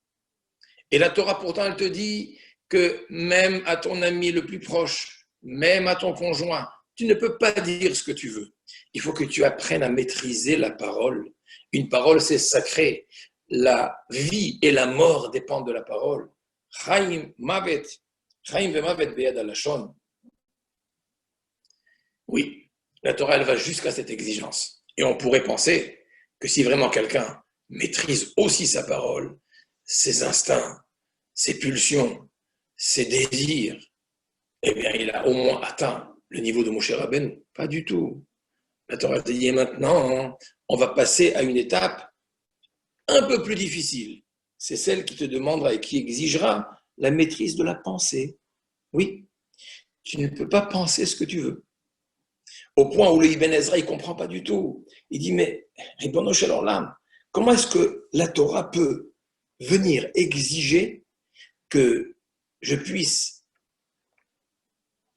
Et la Torah, pourtant, elle te dit que même à ton ami le plus proche, même à ton conjoint, tu ne peux pas dire ce que tu veux. Il faut que tu apprennes à maîtriser la parole. Une parole, c'est sacré. La vie et la mort dépendent de la parole. Chaim mavet, chaim vemavet beyad halashon. Oui, la Torah, elle va jusqu'à cette exigence. Et on pourrait penser que si vraiment quelqu'un maîtrise aussi sa parole, ses instincts, ses pulsions, ses désirs, eh bien, il a au moins atteint le niveau de Moshe Rabbeinu. Pas du tout. La Torah te dit maintenant, on va passer à une étape un peu plus difficile. C'est celle qui te demandera et qui exigera la maîtrise de la pensée. Oui, tu ne peux pas penser ce que tu veux. Au point où le Ibn Ezra, il ne comprend pas du tout. Il dit, mais, Ribono shel olam, comment est-ce que la Torah peut venir exiger que je puisse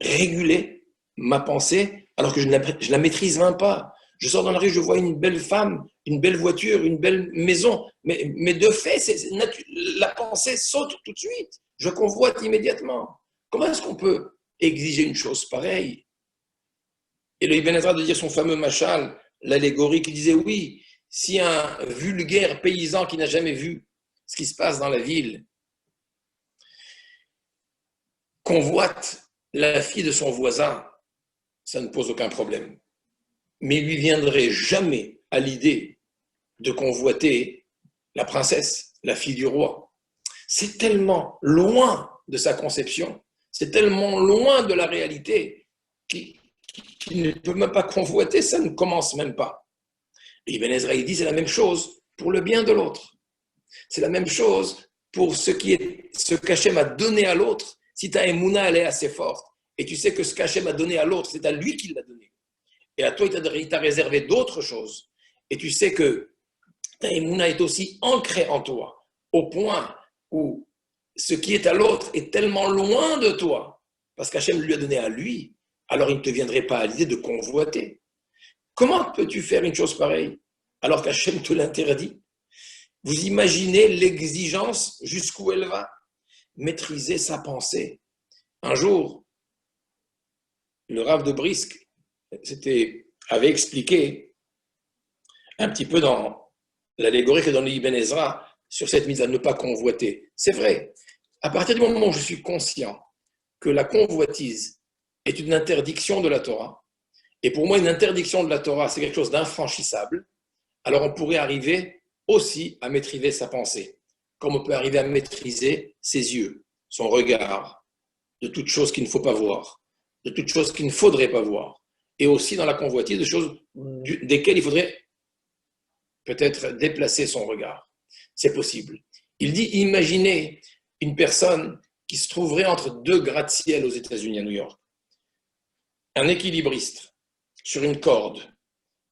réguler ma pensée alors que je ne la maîtrise même pas? Je sors dans la rue, je vois une belle femme, une belle voiture, une belle maison, mais de fait, la pensée saute tout de suite. Je convoite immédiatement. Comment est-ce qu'on peut exiger une chose pareille? Et le Ibn Ezra de dire son fameux machal, l'allégorie qui disait oui, si un vulgaire paysan qui n'a jamais vu ce qui se passe dans la ville convoite la fille de son voisin, ça ne pose aucun problème. Mais il lui viendrait jamais à l'idée de convoiter la princesse, la fille du roi. C'est tellement loin de sa conception, c'est tellement loin de la réalité qu'il ne peut même pas convoiter, ça ne commence même pas. Et Ibn Ezra dit c'est la même chose pour le bien de l'autre. C'est la même chose pour ce qu'Hachem a donné à l'autre. Si ta émouna elle est assez forte et tu sais que ce qu'Hachem a donné à l'autre, c'est à lui qu'il l'a donné. Et à toi, il t'a réservé d'autres choses. Et tu sais que ta émouna est aussi ancrée en toi, au point où ce qui est à l'autre est tellement loin de toi, parce qu'Hachem lui a donné à lui, alors il ne te viendrait pas à l'idée de convoiter. Comment peux-tu faire une chose pareille alors qu'Hachem te l'interdit? Vous imaginez l'exigence jusqu'où elle va? Maîtriser sa pensée. Un jour, le Rav de Brisk avait expliqué un petit peu dans l'allégorie que donne Ibn Ezra sur cette mise à ne pas convoiter. C'est vrai, À partir du moment où je suis conscient que la convoitise est une interdiction de la Torah, et pour moi une interdiction de la Torah c'est quelque chose d'infranchissable, alors on pourrait arriver aussi à maîtriser sa pensée, comme on peut arriver à maîtriser ses yeux, son regard, de toutes choses qu'il ne faut pas voir, de toutes choses qu'il ne faudrait pas voir, et aussi dans la convoitise de choses desquelles il faudrait peut-être déplacer son regard. C'est possible. Il dit, imaginez une personne qui se trouverait entre deux gratte-ciel aux États-Unis, à New York, un équilibriste sur une corde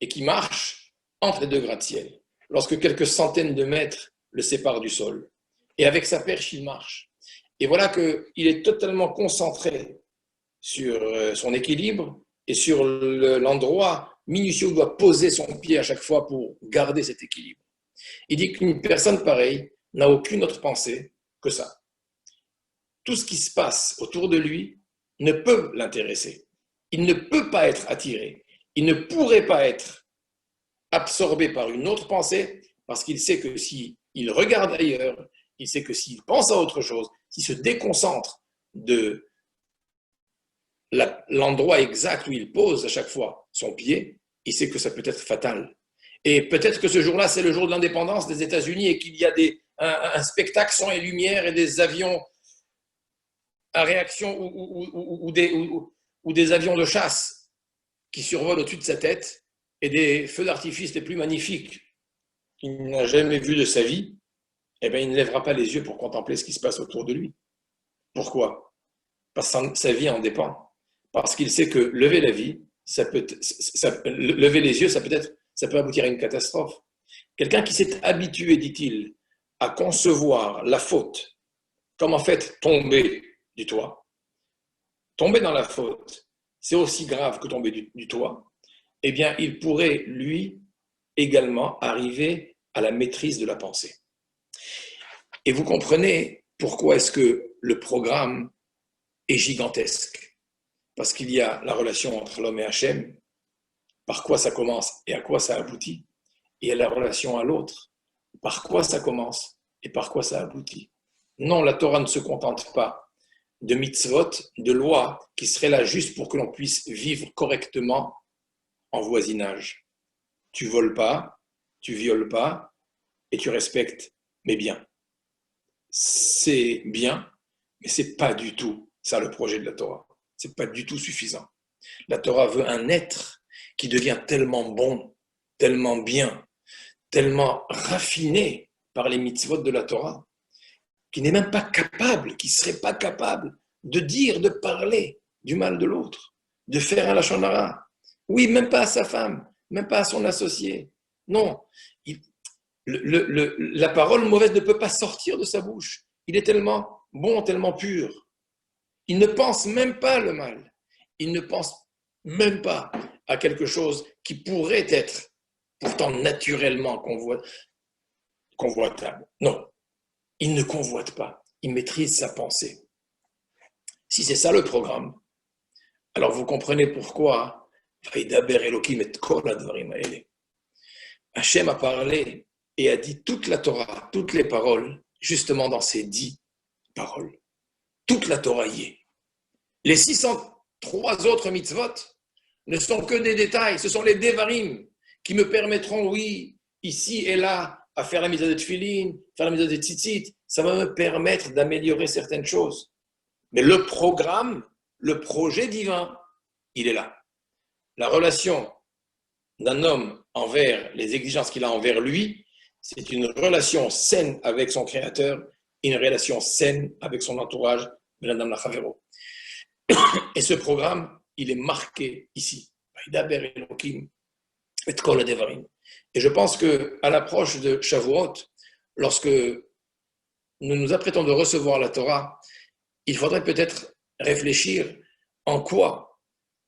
et qui marche entre les deux gratte-ciel, lorsque quelques centaines de mètres le séparent du sol. Et avec sa perche, il marche. Et voilà qu'il est totalement concentré sur son équilibre et sur l'endroit minutieux où il doit poser son pied à chaque fois pour garder cet équilibre. Il dit qu'une personne pareille n'a aucune autre pensée que ça. Tout ce qui se passe autour de lui ne peut l'intéresser. Il ne peut pas être attiré. Il ne pourrait pas être absorbé par une autre pensée parce qu'il sait que s'il regarde ailleurs, il sait que s'il pense à autre chose, s'il se déconcentre de l'endroit exact où il pose à chaque fois son pied, il sait que ça peut être fatal. Et peut-être que ce jour-là, c'est le jour de l'indépendance des États-Unis et qu'il y a un spectacle son et lumière et des avions à réaction ou des avions de chasse qui survolent au-dessus de sa tête et des feux d'artifice les plus magnifiques qu'il n'a jamais vus de sa vie, eh bien, il ne lèvera pas les yeux pour contempler ce qui se passe autour de lui. Pourquoi? Parce que sa vie en dépend. Parce qu'il sait que lever la vie, lever les yeux, ça peut aboutir à une catastrophe. Quelqu'un qui s'est habitué, dit-il, à concevoir la faute comme en fait tomber du toit. Tomber dans la faute, c'est aussi grave que tomber du toit. Eh bien, il pourrait, lui, également arriver à la maîtrise de la pensée. Et vous comprenez pourquoi est-ce que le programme est gigantesque. Parce qu'il y a la relation entre l'homme et Hachem, par quoi ça commence et à quoi ça aboutit. Et il y a la relation à l'autre, par quoi ça commence et par quoi ça aboutit. Non, la Torah ne se contente pas de mitzvot, de lois qui seraient là juste pour que l'on puisse vivre correctement en voisinage. Tu voles pas, tu violes pas et tu respectes mes biens. C'est bien, mais c'est pas du tout ça le projet de la Torah. C'est pas du tout suffisant. La Torah veut un être qui devient tellement bon, tellement bien, tellement raffiné par les mitzvot de la Torah, qui n'est même pas capable, qui ne serait pas capable de dire, de parler du mal de l'autre, de faire un lachon hara. Oui, même pas à sa femme, même pas à son associé. Non, la parole mauvaise ne peut pas sortir de sa bouche. Il est tellement bon, tellement pur. Il ne pense même pas le mal. Il ne pense même pas à quelque chose qui pourrait être pourtant naturellement convoitable. Non, il ne convoite pas. Il maîtrise sa pensée. Si c'est ça le programme, alors vous comprenez pourquoi Hachem a parlé et a dit toute la Torah, toutes les paroles, justement dans ces 10 paroles. Toute la Torah y est. Les 603 autres mitzvot ne sont que des détails, ce sont les devarim qui me permettront, oui, ici et là, à faire la mitzvah de tefillin, faire la mitzvah de tzitzit, ça va me permettre d'améliorer certaines choses. Mais le programme, le projet divin, il est là. La relation d'un homme envers les exigences qu'il a envers lui, c'est une relation saine avec son créateur, une relation saine avec son entourage, Madame la Chavero. Et ce programme, il est marqué ici. Et je pense qu'à l'approche de Shavuot, lorsque nous nous apprêtons de recevoir la Torah, il faudrait peut-être réfléchir en quoi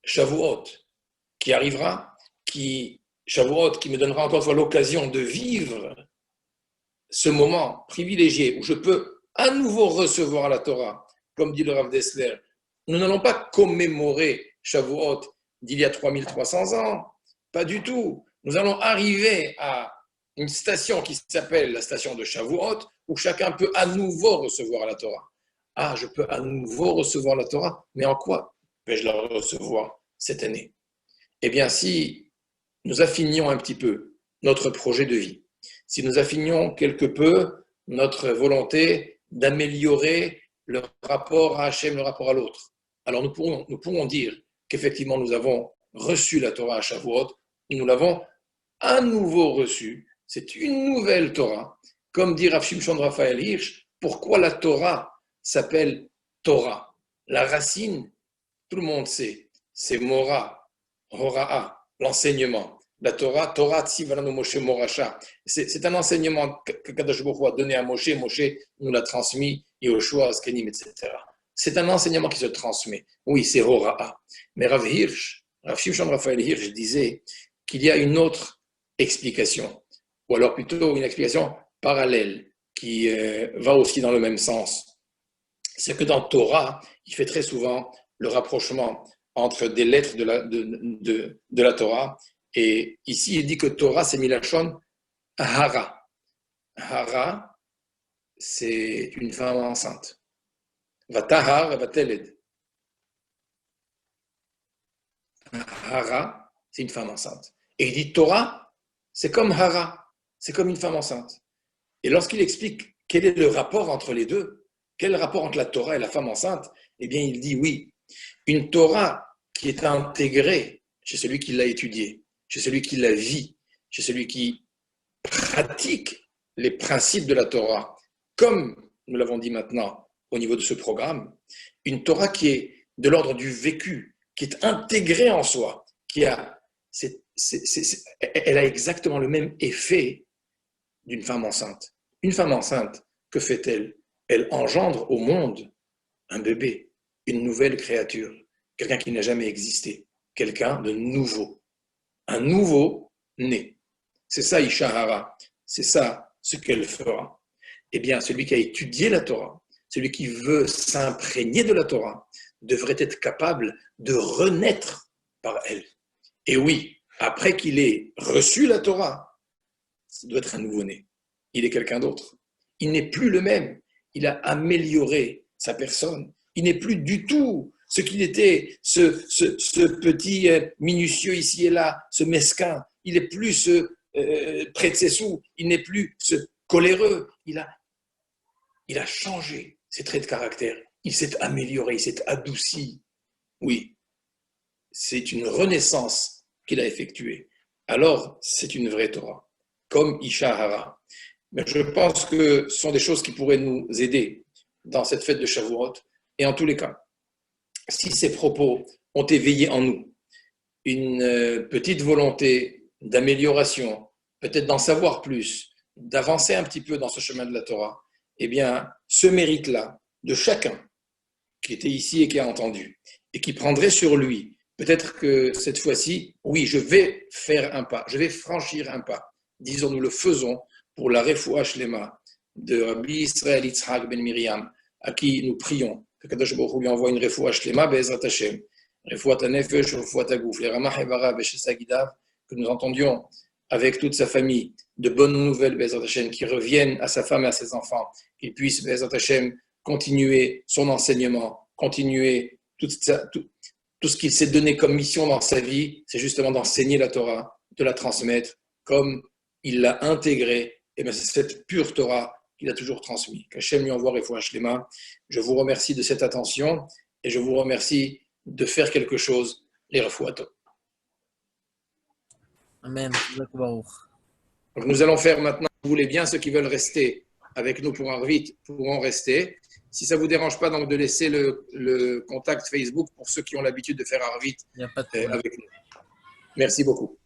Shavuot, qui arrivera, Shavuot, qui me donnera encore une fois l'occasion de vivre ce moment privilégié où je peux à nouveau recevoir la Torah, comme dit le Rav Dessler. Nous n'allons pas commémorer Shavuot d'il y a 3300 ans, pas du tout. Nous allons arriver à une station qui s'appelle la station de Shavuot, où chacun peut à nouveau recevoir la Torah. ah, je peux à nouveau recevoir la Torah, mais en quoi vais-je la recevoir cette année? Eh bien, si nous affinions un petit peu notre projet de vie, si nous affinions quelque peu notre volonté d'améliorer le rapport à Hachem, le rapport à l'autre, alors nous pourrons dire qu'effectivement nous avons reçu la Torah à Shavuot, nous l'avons à nouveau reçue, c'est une nouvelle Torah. Comme dit Rav Shimshon Raphaël Hirsch, pourquoi la Torah s'appelle Torah? La racine, tout le monde sait, c'est Mora, Hora'a, l'enseignement. La Torah, Torah Tzivalanu Moshe Morasha. C'est un enseignement que Kadosh Baruch Hu a donné à Moshe. Moshe nous l'a transmis, Yehoshua, Azkenim, etc. C'est un enseignement qui se transmet. Oui, c'est Hora'a. Mais Rav Shimshon Raphaël Hirsch disait qu'il y a une autre explication, ou alors plutôt une explication parallèle qui va aussi dans le même sens. C'est que dans Torah, il fait très souvent le rapprochement entre des lettres de la Torah. Et ici, il dit que Torah, c'est Milachon Hara. Hara, c'est une femme enceinte. Vatahar, Vateled. Hara, c'est une femme enceinte. Et il dit Torah, c'est comme Hara, c'est comme une femme enceinte. Et lorsqu'il explique quel est le rapport entre les deux, quel est le rapport entre la Torah et la femme enceinte, eh bien, il dit oui, une Torah qui est intégrée chez celui qui l'a étudiée, chez celui qui la vit, chez celui qui pratique les principes de la Torah, comme nous l'avons dit maintenant au niveau de ce programme, une Torah qui est de l'ordre du vécu, qui est intégrée en soi, elle a exactement le même effet d'une femme enceinte. Une femme enceinte, que fait-elle? Elle engendre au monde un bébé, une nouvelle créature, quelqu'un qui n'a jamais existé, quelqu'un de nouveau, un nouveau né. C'est ça, Ishahara, c'est ça ce qu'elle fera. Eh bien, celui qui a étudié la Torah, celui qui veut s'imprégner de la Torah, devrait être capable de renaître par elle. Et oui, après qu'il ait reçu la Torah, ça doit être un nouveau-né. Il est quelqu'un d'autre. Il n'est plus le même. Il a amélioré sa personne. Il n'est plus du tout ce qu'il était, ce petit minutieux ici et là, ce mesquin. Il n'est plus ce près de ses sous. Il n'est plus ce coléreux. Il a changé ses traits de caractère. Il s'est amélioré, il s'est adouci. Oui, c'est une renaissance qu'il a effectuée. Alors, c'est une vraie Torah, comme Ishahara. Mais je pense que ce sont des choses qui pourraient nous aider dans cette fête de Shavuot. Et en tous les cas, si ces propos ont éveillé en nous une petite volonté d'amélioration, peut-être d'en savoir plus, d'avancer un petit peu dans ce chemin de la Torah, eh bien, ce mérite-là de chacun qui était ici et qui a entendu, et qui prendrait sur lui, peut-être que cette fois-ci, oui, je vais faire un pas, je vais franchir un pas. Disons, nous le faisons pour la Refoua Shlema de Rabbi Israël Yitzhak ben Miriam, à qui nous prions, que Kadosh Baruch Hu lui envoie une Refoua Shlema, Be'ezrat Hashem, Refoua Tanefesh, Refoua Tagouf, les Ramah Hevara, Beshesagidav, que nous entendions avec toute sa famille, de bonnes nouvelles, Be'ezrat Hashem, qui reviennent à sa femme et à ses enfants, qu'il puisse, Be'ezrat Hashem, continuer son enseignement, continuer tout ce qu'il s'est donné comme mission dans sa vie, c'est justement d'enseigner la Torah, de la transmettre, comme il l'a intégrée, et bien c'est cette pure Torah qu'il a toujours transmise. Qu'Hachem lui envoie Refoua Shlema. Je vous remercie de cette attention, et je vous remercie de faire quelque chose, les Refouato. Amen. Donc nous allons faire maintenant, si vous voulez bien, ceux qui veulent rester avec nous pour Arvit pourront rester. Si ça ne vous dérange pas donc de laisser le contact Facebook pour ceux qui ont l'habitude de faire Arvit avec nous. Merci beaucoup.